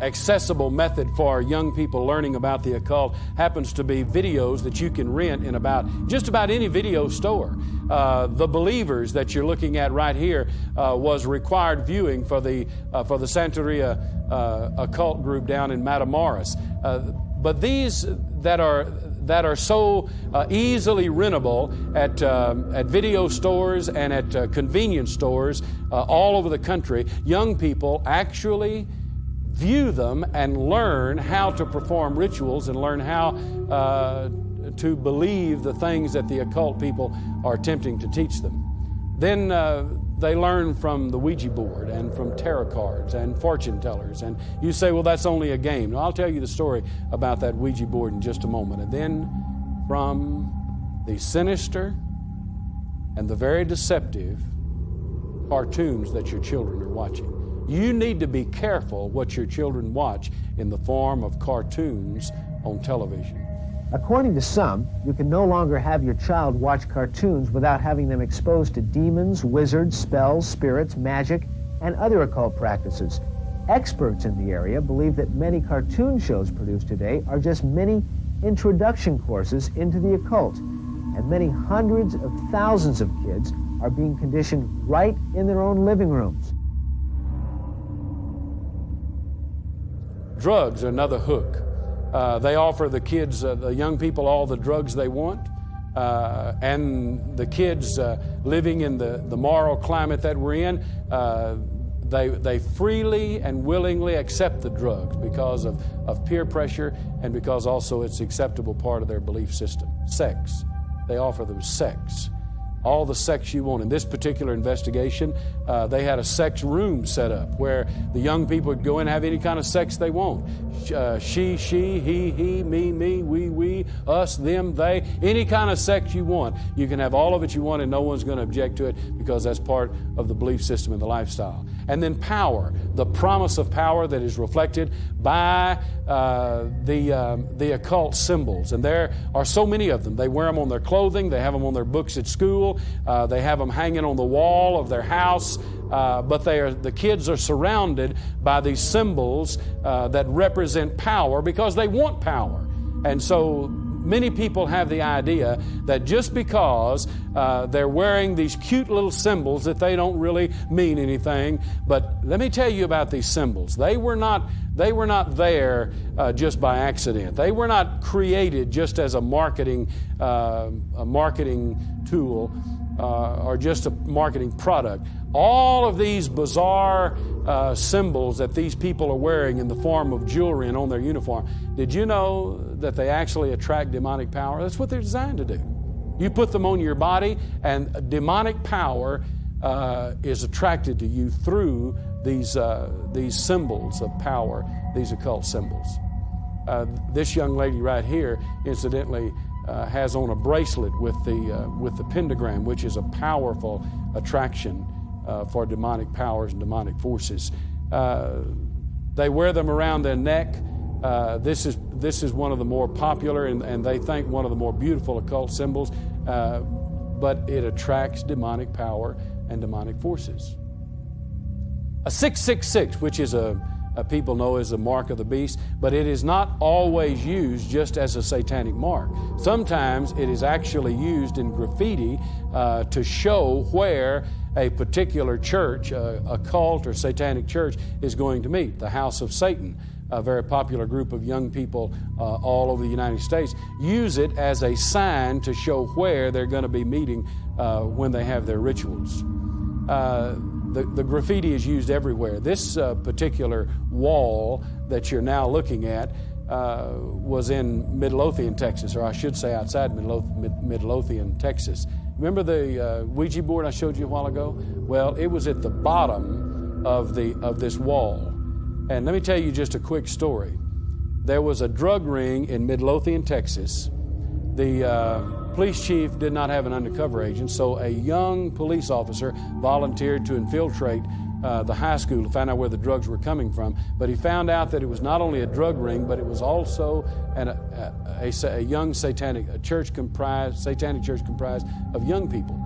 accessible method for young people learning about the occult happens to be videos that you can rent in just about any video store. The Believers that you're looking at right here was required viewing for the Santeria occult group down in Matamoros. But these that are so easily rentable at video stores and at convenience stores all over the country, young people actually view them and learn how to perform rituals and learn how to believe the things that the occult people are attempting to teach them. Then they learn from the Ouija board and from tarot cards and fortune tellers. And you say, well, that's only a game. No, I'll tell you the story about that Ouija board in just a moment. And then from the sinister and the very deceptive cartoons that your children are watching. You need to be careful what your children watch in the form of cartoons on television. According to some, you can no longer have your child watch cartoons without having them exposed to demons, wizards, spells, spirits, magic, and other occult practices. Experts in the area believe that many cartoon shows produced today are just mini introduction courses into the occult, and many hundreds of thousands of kids are being conditioned right in their own living rooms. Drugs are another hook. They offer the kids, the young people, all the drugs they want. And the kids living in the moral climate that we're in, they freely and willingly accept the drugs because of peer pressure and because also it's an acceptable part of their belief system. Sex. They offer them sex. All the sex you want. In this particular investigation, they had a sex room set up where the young people would go in and have any kind of sex they want. She, he, me, we, us, them, they. Any kind of sex you want. You can have all of it you want and no one's going to object to it because that's part of the belief system and the lifestyle. And then power, the promise of power that is reflected by the occult symbols. And there are so many of them. They wear them on their clothing. They have them on their books at school. They have them hanging on the wall of their house. But the kids are surrounded by these symbols that represent power because they want power. And so many people have the idea that just because they're wearing these cute little symbols that they don't really mean anything. But let me tell you about these symbols. They were not there just by accident. They were not created just as a marketing tool or just a marketing product. All of these bizarre symbols that these people are wearing in the form of jewelry and on their uniform, did you know that they actually attract demonic power? That's what they're designed to do. You put them on your body, and demonic power is attracted to you through these symbols of power, these occult symbols. This young lady right here, incidentally, has on a bracelet with the pentagram, which is a powerful attraction for demonic powers and demonic forces. They wear them around their neck. This is one of the more popular and they think one of the more beautiful occult symbols, but it attracts demonic power and demonic forces. A 666, which is people know as a mark of the beast, but it is not always used just as a satanic mark. Sometimes it is actually used in graffiti to show where a particular church, a cult or satanic church, is going to meet. The House of Satan, a very popular group of young people all over the United States, use it as a sign to show where they're going to be meeting when they have their rituals. The graffiti is used everywhere. This particular wall that you're now looking at was in Midlothian, Texas, or I should say outside Midlothian, Texas. Remember the Ouija board I showed you a while ago? Well, it was at the bottom of this wall. And let me tell you just a quick story. There was a drug ring in Midlothian, Texas. The police chief did not have an undercover agent, so a young police officer volunteered to infiltrate the high school to find out where the drugs were coming from. But he found out that it was not only a drug ring, but it was also a young satanic church comprised of young people.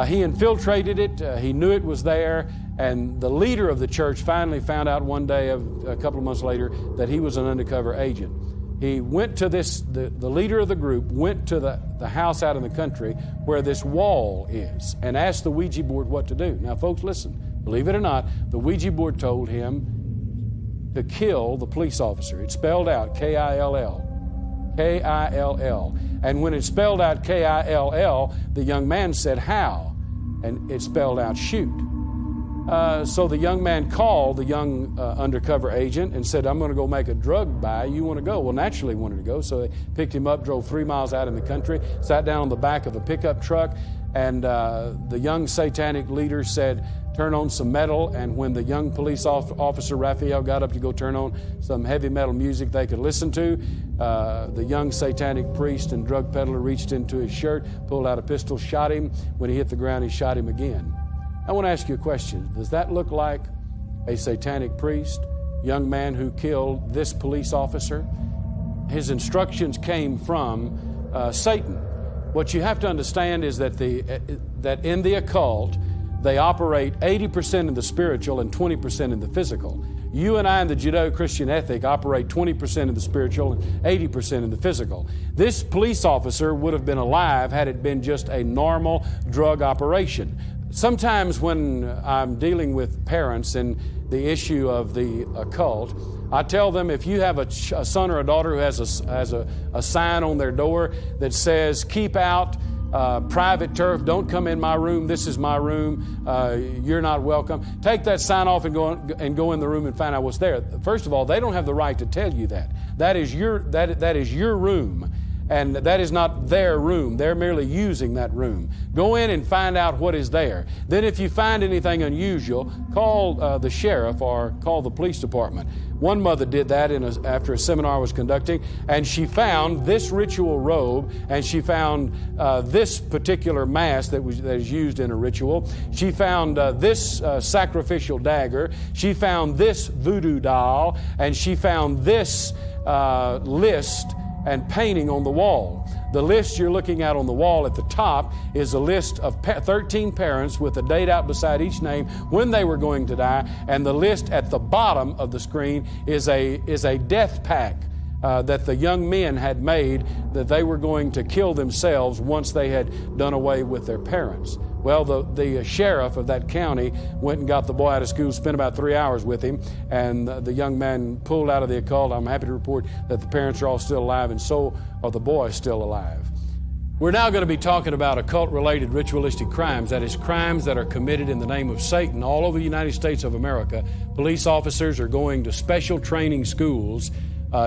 He infiltrated it. He knew it was there, and the leader of the church finally found out one day, a couple of months later, that he was an undercover agent. He went to the leader of the group went to the house out in the country where this wall is and asked the Ouija board what to do. Now, folks, listen. Believe it or not, the Ouija board told him to kill the police officer. It spelled out K-I-L-L. K-I-L-L. And when it spelled out K-I-L-L, the young man said, "How?" And it spelled out shoot. So the young man called the young undercover agent and said, "I'm going to go make a drug buy. You want to go?" Well, naturally he wanted to go, so they picked him up, drove 3 miles out in the country, sat down on the back of a pickup truck, and the young satanic leader said, "Turn on some metal." And when the young police officer Raphael got up to go turn on some heavy metal music they could listen to, the young satanic priest and drug peddler reached into his shirt, pulled out a pistol, shot him. When he hit the ground, he shot him again. I want to ask you a question. Does that look like a satanic priest, young man who killed this police officer? His instructions came from Satan. What you have to understand is that that in the occult, they operate 80% in the spiritual and 20% in the physical. You and I in the Judeo-Christian ethic operate 20% in the spiritual and 80% in the physical. This police officer would have been alive had it been just a normal drug operation. Sometimes when I'm dealing with parents and the issue of the occult, I tell them if you have a son or a daughter who has a sign on their door that says, "Keep out, private turf, don't come in my room, this is my room, you're not welcome," take that sign off and go in the room and find out what's there. First of all, they don't have the right to tell you that. That is your room. and that is not their room. They're merely using that room. Go in and find out what is there. Then if you find anything unusual, call the sheriff or call the police department. One mother did that after a seminar I was conducting, and she found this ritual robe, and she found this particular mask that is used in a ritual. She found this sacrificial dagger. She found this voodoo doll, and she found this list and painting on the wall. The list you're looking at on the wall at the top is a list of 13 parents with a date out beside each name when they were going to die, and the list at the bottom of the screen is a death pact that the young men had made, that they were going to kill themselves once they had done away with their parents. Well, the sheriff of that county went and got the boy out of school, spent about 3 hours with him, and the young man pulled out of the occult. I'm happy to report that the parents are all still alive, and so are the boys still alive. We're now going to be talking about occult-related ritualistic crimes, that is, crimes that are committed in the name of Satan all over the United States of America. Police officers are going to special training schools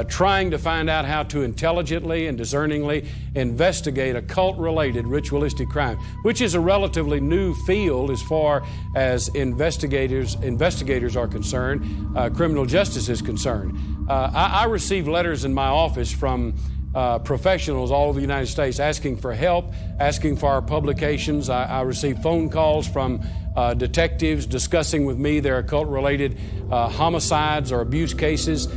trying to find out how to intelligently and discerningly investigate occult-related ritualistic crime, which is a relatively new field as far as investigators are concerned, criminal justice is concerned. I receive letters in my office from professionals all over the United States asking for help, asking for our publications. I receive phone calls from detectives discussing with me their occult-related homicides or abuse cases.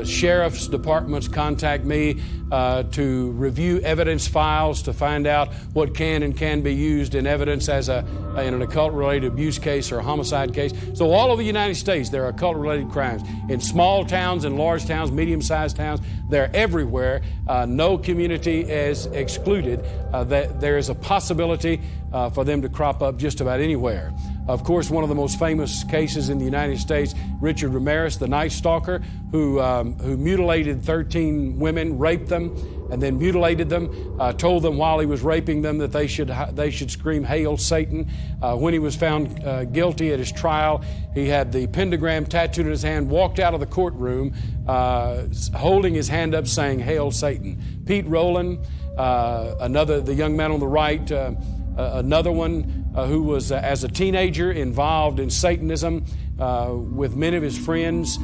Sheriff's departments contact me to review evidence files to find out what can be used in evidence as in an occult-related abuse case or a homicide case. So all over the United States, there are occult-related crimes. In small towns, in large towns, medium-sized towns, they're everywhere. No community is excluded. That there is a possibility for them to crop up just about anywhere. Of course, one of the most famous cases in the United States, Richard Ramirez, the Night Stalker, who mutilated 13 women, raped them, and then mutilated them, told them while he was raping them that they should scream, "Hail Satan." When he was found guilty at his trial, he had the pentagram tattooed in his hand, walked out of the courtroom holding his hand up saying, "Hail Satan." Pete Rowland, the young man on the right, another one who was, as a teenager, involved in Satanism with many of his friends,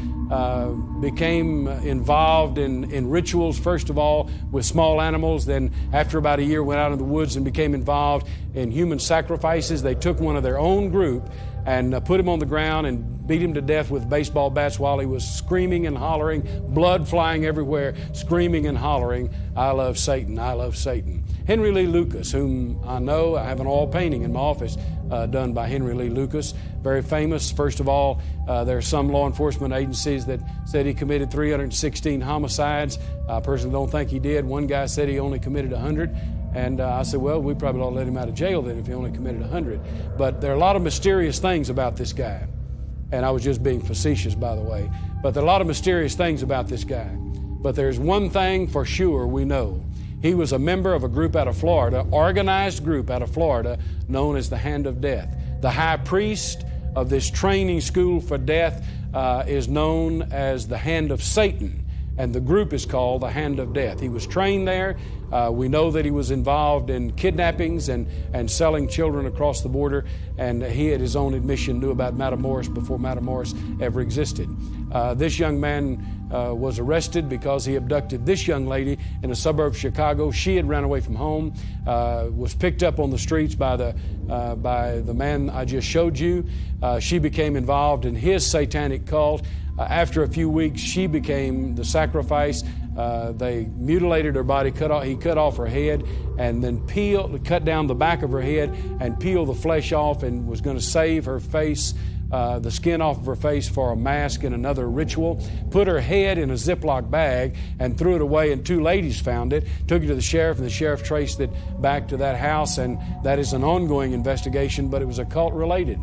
became involved in rituals, first of all, with small animals. Then, after about a year, went out in the woods and became involved in human sacrifices. They took one of their own group and put him on the ground and beat him to death with baseball bats while he was screaming and hollering, blood flying everywhere, screaming and hollering, "I love Satan, I love Satan." Henry Lee Lucas, whom I know, I have an oil painting in my office done by Henry Lee Lucas, very famous. First of all, there are some law enforcement agencies that said he committed 316 homicides. I personally don't think he did. One guy said he only committed 100. And I said, well, we probably ought to let him out of jail then if he only committed 100. But there are a lot of mysterious things about this guy. And I was just being facetious, by the way. But there are a lot of mysterious things about this guy. But there's one thing for sure we know. He was a member of a group out of Florida, organized group out of Florida, known as the Hand of Death. The high priest of this training school for death is known as the Hand of Satan. And the group is called the Hand of Death. He was trained there. We know that he was involved in kidnappings and selling children across the border. And he, at his own admission, knew about Matamoros before Matamoros ever existed. This young man was arrested because he abducted this young lady in a suburb of Chicago. She had ran away from home, was picked up on the streets by the man I just showed you. She became involved in his satanic cult. After a few weeks, she became the sacrifice. They mutilated her body. He cut off her head and then cut down the back of her head and peeled the flesh off, and was going to save her face, the skin off of her face, for a mask in another ritual. Put her head in a Ziploc bag and threw it away, and two ladies found it, took it to the sheriff, and the sheriff traced it back to that house, and that is an ongoing investigation, but it was occult related.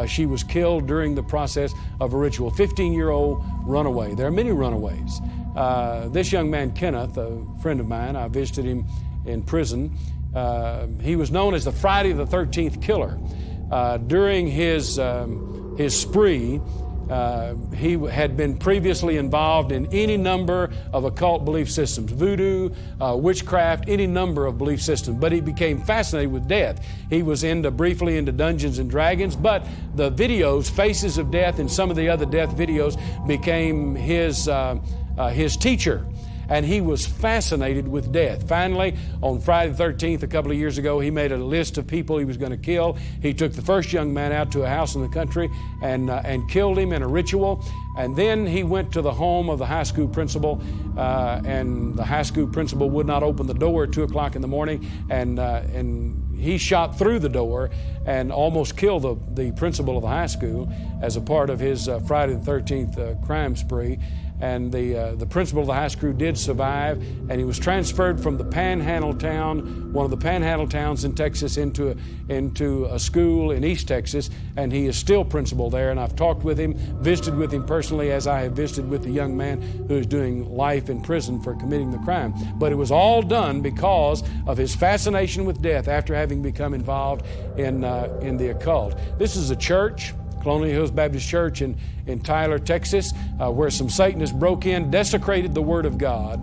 She was killed during the process of a ritual. 15-year-old runaway. There are many runaways. This young man, Kenneth, a friend of mine, I visited him in prison. He was known as the Friday the 13th Killer. During his spree, He had been previously involved in any number of occult belief systems, voodoo, witchcraft, any number of belief systems. But he became fascinated with death. He was briefly into Dungeons and Dragons, but the videos, Faces of Death, and some of the other death videos became his teacher. And he was fascinated with death. Finally, on Friday the 13th, a couple of years ago, he made a list of people he was going to kill. He took the first young man out to a house in the country and killed him in a ritual. And then he went to the home of the high school principal, and the high school principal would not open the door at 2 o'clock in the morning, and he shot through the door and almost killed the principal of the high school as a part of his Friday the 13th crime spree. And the principal of the high school did survive, and he was transferred from the panhandle town, one of the panhandle towns in Texas, into a school in East Texas, and he is still principal there. And I've talked with him, visited with him personally, as I have visited with the young man who is doing life in prison for committing the crime. But it was all done because of his fascination with death after having become involved in the occult. This is a church, Colonial Hills Baptist Church in Tyler, Texas, where some Satanists broke in, desecrated the Word of God,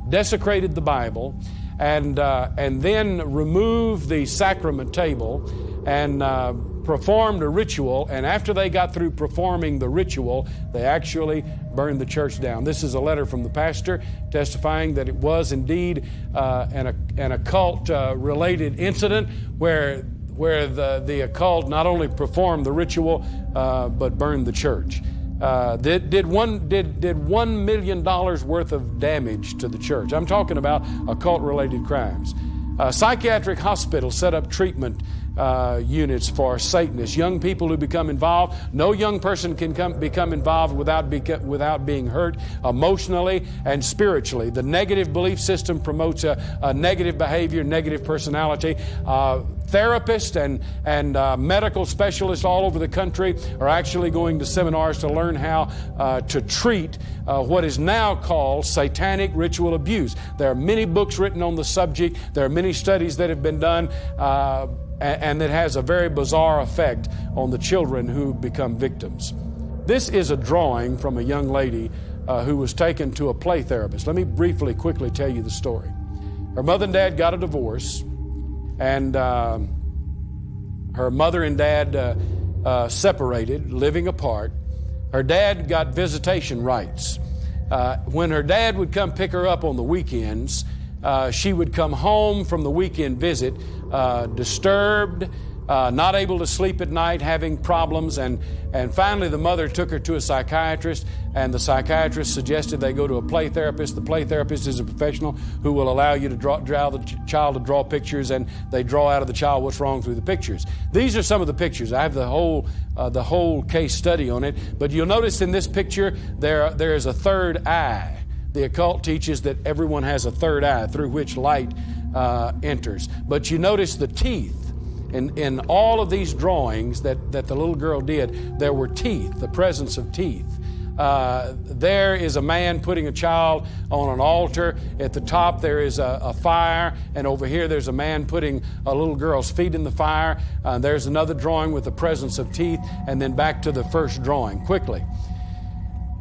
desecrated the Bible, and then removed the sacrament table and performed a ritual. And after they got through performing the ritual, they actually burned the church down. This is a letter from the pastor testifying that it was indeed an occult-related incident where the occult not only performed the ritual but burned the church. Did $1 million worth of damage to the church. I'm talking about occult-related crimes. Psychiatric hospitals set up treatment units for Satanists, young people who become involved. No young person can become involved without being hurt emotionally and spiritually. The negative belief system promotes a negative behavior, negative personality. Therapists and medical specialists all over the country are actually going to seminars to learn how to treat what is now called satanic ritual abuse. There are many books written on the subject. There are many studies that have been done, and that has a very bizarre effect on the children who become victims. This is a drawing from a young lady who was taken to a play therapist. Let me quickly tell you the story. Her mother and dad got a divorce, and her mother and dad separated, living apart. Her dad got visitation rights. When her dad would come pick her up on the weekends, she would come home from the weekend visit disturbed, not able to sleep at night, having problems, and finally the mother took her to a psychiatrist, and the psychiatrist suggested they go to a play therapist. The play therapist is a professional who will allow you to draw the child to draw pictures, and they draw out of the child what's wrong through the pictures. These are some of the pictures. I have the whole case study on it, but you'll notice in this picture there is a third eye. The occult teaches that everyone has a third eye through which light enters. But you notice the teeth. In all of these drawings that the little girl did, there were teeth, the presence of teeth. There is a man putting a child on an altar. At the top there is a fire, and over here there's a man putting a little girl's feet in the fire. There's another drawing with the presence of teeth, and then back to the first drawing quickly.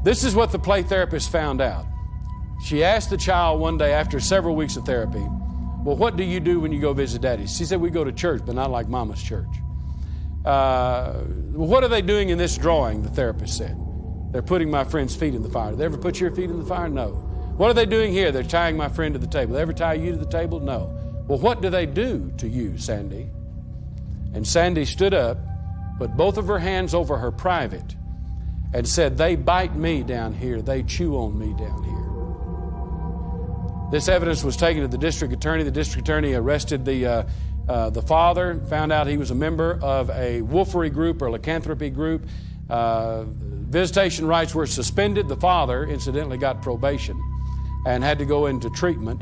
This is what the play therapist found out. She asked the child one day after several weeks of therapy, "Well, what do you do when you go visit Daddy?" She said, "We go to church, but not like Mama's church." "What are they doing in this drawing?" the therapist said. "They're putting my friend's feet in the fire." "Did they ever put your feet in the fire?" "No." "What are they doing here?" "They're tying my friend to the table." "Did they ever tie you to the table?" "No." "Well, what do they do to you, Sandy?" And Sandy stood up, put both of her hands over her private, and said, "They bite me down here. They chew on me down here." This evidence was taken to the district attorney. The district attorney arrested the father, found out he was a member of a wolfery group or lycanthropy group. Visitation rights were suspended. The father, incidentally, got probation and had to go into treatment.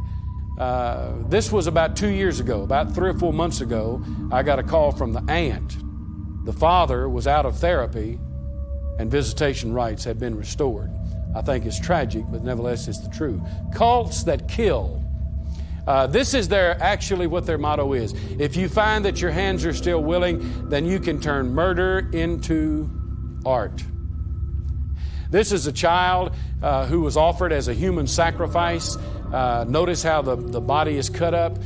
This was about 2 years ago. About 3 or 4 months ago, I got a call from the aunt. The father was out of therapy and visitation rights had been restored. I think it's tragic, but nevertheless it's the truth. Cults that kill. This is actually what their motto is. If you find that your hands are still willing, then you can turn murder into art. This is a child who was offered as a human sacrifice. Notice how the body is cut up.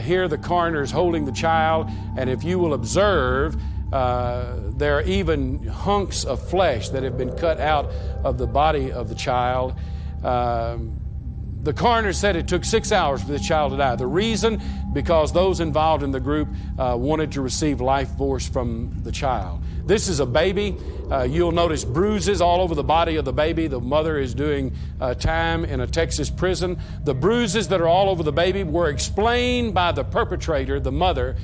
Here the coroner is holding the child, and if you will observe, there are even hunks of flesh that have been cut out of the body of the child. The coroner said it took 6 hours for the child to die. The reason, because those involved in the group wanted to receive life force from the child. This is a baby. You'll notice bruises all over the body of the baby. The mother is doing time in a Texas prison. The bruises that are all over the baby were explained by the perpetrator, the mother,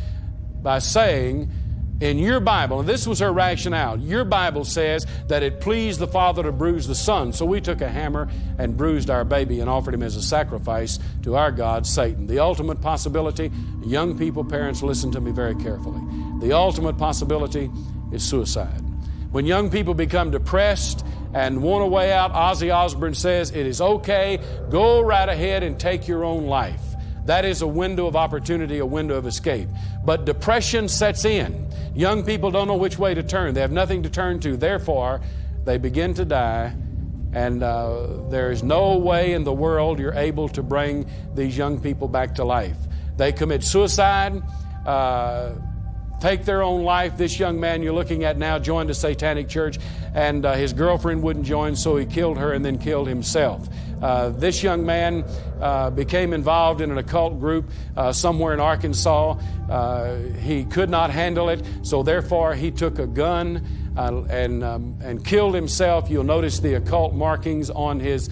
by saying, in your Bible, and this was her rationale, your Bible says that it pleased the Father to bruise the Son. So we took a hammer and bruised our baby and offered him as a sacrifice to our God, Satan. The ultimate possibility, young people, parents, listen to me very carefully. The ultimate possibility is suicide. When young people become depressed and want a way out, Ozzy Osbourne says, it is okay, go right ahead and take your own life. That is a window of opportunity, a window of escape. But depression sets in. Young people don't know which way to turn. They have nothing to turn to. Therefore, they begin to die, and there is no way in the world you're able to bring these young people back to life. They commit suicide, take their own life. This young man you're looking at now joined a Satanic church, and his girlfriend wouldn't join, so he killed her and then killed himself. This young man became involved in an occult group somewhere in Arkansas. He could not handle it, so therefore he took a gun and killed himself. You'll notice the occult markings on his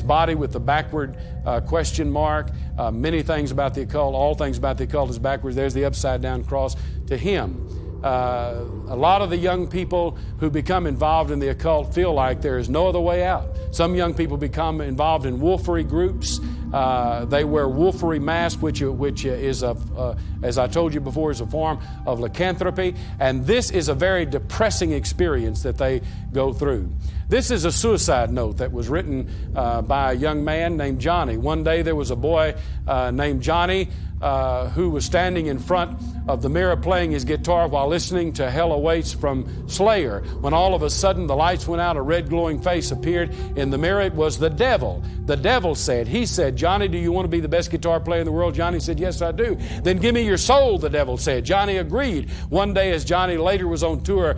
body with the backward question mark. Many things about the occult, all things about the occult is backwards. There's the upside down cross to him. A lot of the young people who become involved in the occult feel like there is no other way out. Some young people become involved in wolfery groups. They wear wolfery masks, which is, as I told you before, is a form of lycanthropy. And this is a very depressing experience that they go through. This is a suicide note that was written by a young man named Johnny. One day there was a boy named Johnny who was standing in front of the mirror playing his guitar while listening to Hell Awaits from Slayer, when all of a sudden the lights went out, a red glowing face appeared in the mirror. It was the devil. The devil said, Johnny, do you want to be the best guitar player in the world? Johnny said, yes, I do. Then give me your soul, the devil said. Johnny agreed. One day as Johnny later was on tour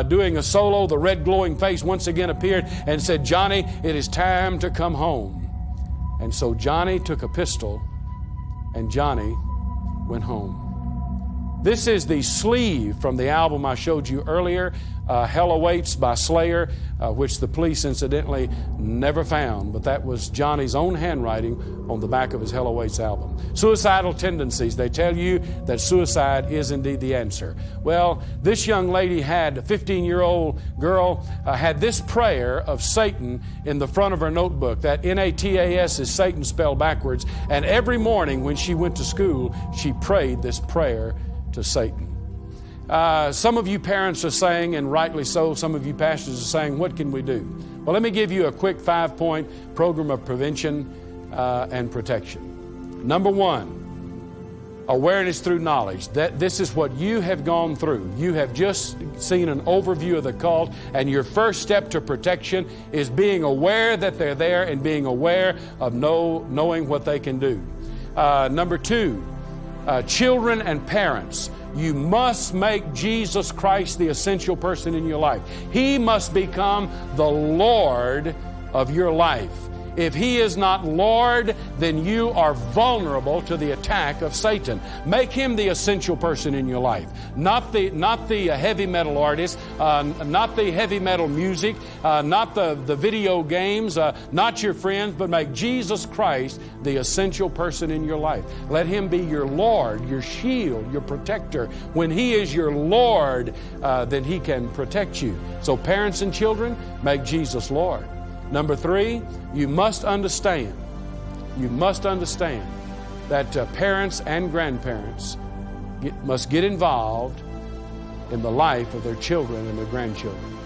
doing a solo, the red glowing face once again appeared and said, Johnny, it is time to come home. And so Johnny took a pistol and Johnny went home. This is the sleeve from the album I showed you earlier, Hell Awaits by Slayer, which the police incidentally never found, but that was Johnny's own handwriting on the back of his Hell Awaits album. Suicidal tendencies. They tell you that suicide is indeed the answer. Well, this young lady had, a 15-year-old girl, had this prayer of Satan in the front of her notebook. That N-A-T-A-S is Satan spelled backwards. And every morning when she went to school, she prayed this prayer to Satan. Some of you parents are saying, and rightly so, some of you pastors are saying, what can we do? Well, let me give you a quick 5-point program of prevention and protection. Number 1, awareness through knowledge. That this is what you have gone through. You have just seen an overview of the cult, and your first step to protection is being aware that they're there and being aware of knowing what they can do. Number 2, children and parents, you must make Jesus Christ the essential person in your life. He must become the Lord of your life. If He is not Lord, then you are vulnerable to the attack of Satan. Make Him the essential person in your life. Not the heavy metal artist, not the heavy metal music, not the video games, not your friends, but make Jesus Christ the essential person in your life. Let Him be your Lord, your shield, your protector. When He is your Lord, then He can protect you. So parents and children, make Jesus Lord. Number 3, you must understand that parents and grandparents must get involved in the life of their children and their grandchildren.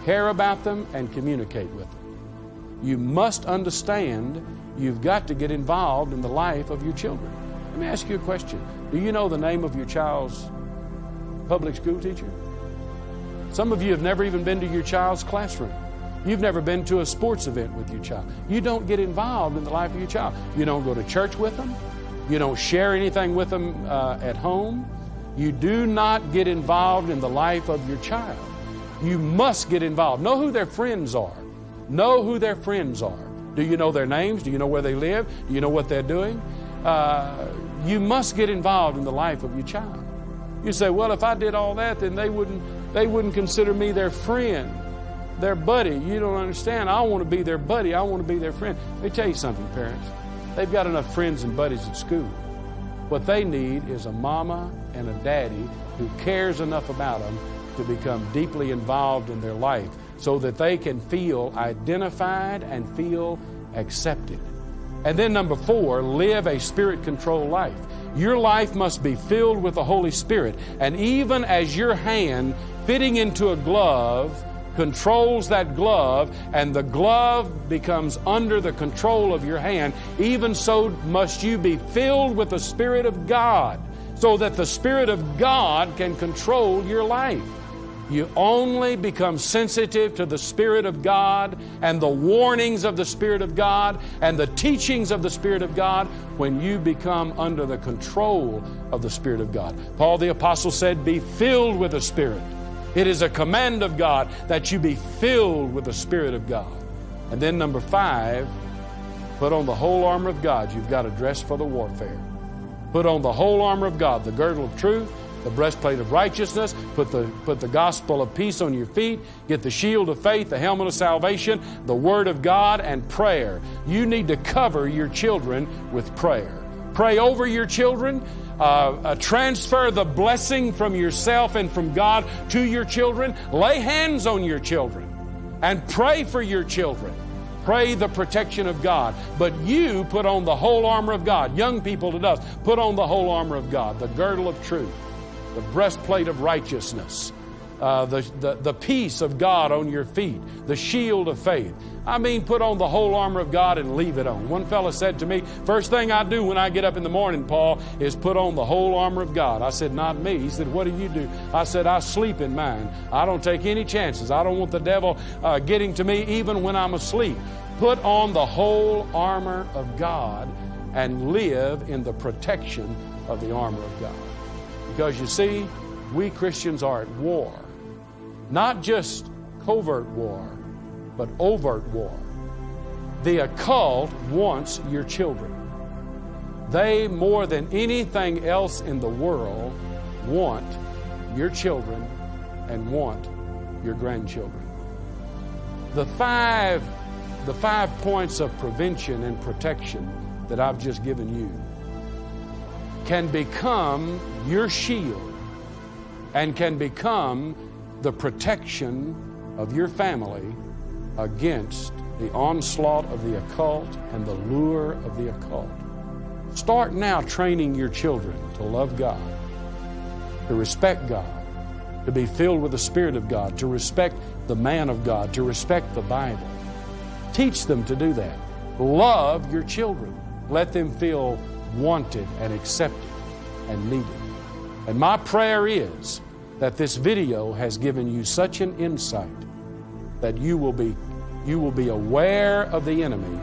Care about them and communicate with them. You must understand you've got to get involved in the life of your children. Let me ask you a question. Do you know the name of your child's public school teacher? Some of you have never even been to your child's classroom. You've never been to a sports event with your child. You don't get involved in the life of your child. You don't go to church with them. You don't share anything with them at home. You do not get involved in the life of your child. You must get involved. Know who their friends are. Know who their friends are. Do you know their names? Do you know where they live? Do you know what they're doing? You must get involved in the life of your child. You say, well, if I did all that, then they wouldn't consider me their friend, their buddy. You don't understand. I want to be their buddy. I want to be their friend. Let me tell you something, parents. They've got enough friends and buddies at school. What they need is a mama and a daddy who cares enough about them to become deeply involved in their life so that they can feel identified and feel accepted. And then number 4, live a Spirit-controlled life. Your life must be filled with the Holy Spirit. And even as your hand fitting into a glove controls that glove, and the glove becomes under the control of your hand, even so must you be filled with the Spirit of God, so that the Spirit of God can control your life. You only become sensitive to the Spirit of God and the warnings of the Spirit of God and the teachings of the Spirit of God when you become under the control of the Spirit of God. Paul the Apostle said, be filled with the Spirit. It is a command of God that you be filled with the Spirit of God. And then number 5, put on the whole armor of God. You've got to dress for the warfare. Put on the whole armor of God, the girdle of truth, the breastplate of righteousness, put the gospel of peace on your feet, get the shield of faith, the helmet of salvation, the Word of God, and prayer. You need to cover your children with prayer. Pray over your children. Transfer the blessing from yourself and from God to your children. Lay hands on your children and pray for your children. Pray the protection of God. But you put on the whole armor of God. Young people to us, put on the whole armor of God, the girdle of truth, the breastplate of righteousness, the peace of God on your feet, the shield of faith. I mean, put on the whole armor of God and leave it on. One fellow said to me, first thing I do when I get up in the morning, Paul, is put on the whole armor of God. I said, not me. He said, what do you do? I said, I sleep in mine. I don't take any chances. I don't want the devil getting to me even when I'm asleep. Put on the whole armor of God and live in the protection of the armor of God. Because you see, we Christians are at war. Not just covert war, but overt war. The occult wants your children. They, more than anything else in the world, want your children and want your grandchildren. The five points of prevention and protection that I've just given you can become your shield and can become the protection of your family against the onslaught of the occult and the lure of the occult. Start now training your children to love God, to respect God, to be filled with the Spirit of God, to respect the man of God, to respect the Bible. Teach them to do that. Love your children. Let them feel wanted and accepted and needed. And my prayer is that this video has given you such an insight that you will be aware of the enemy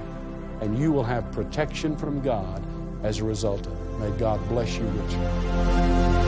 and you will have protection from God as a result of it. May God bless you richly.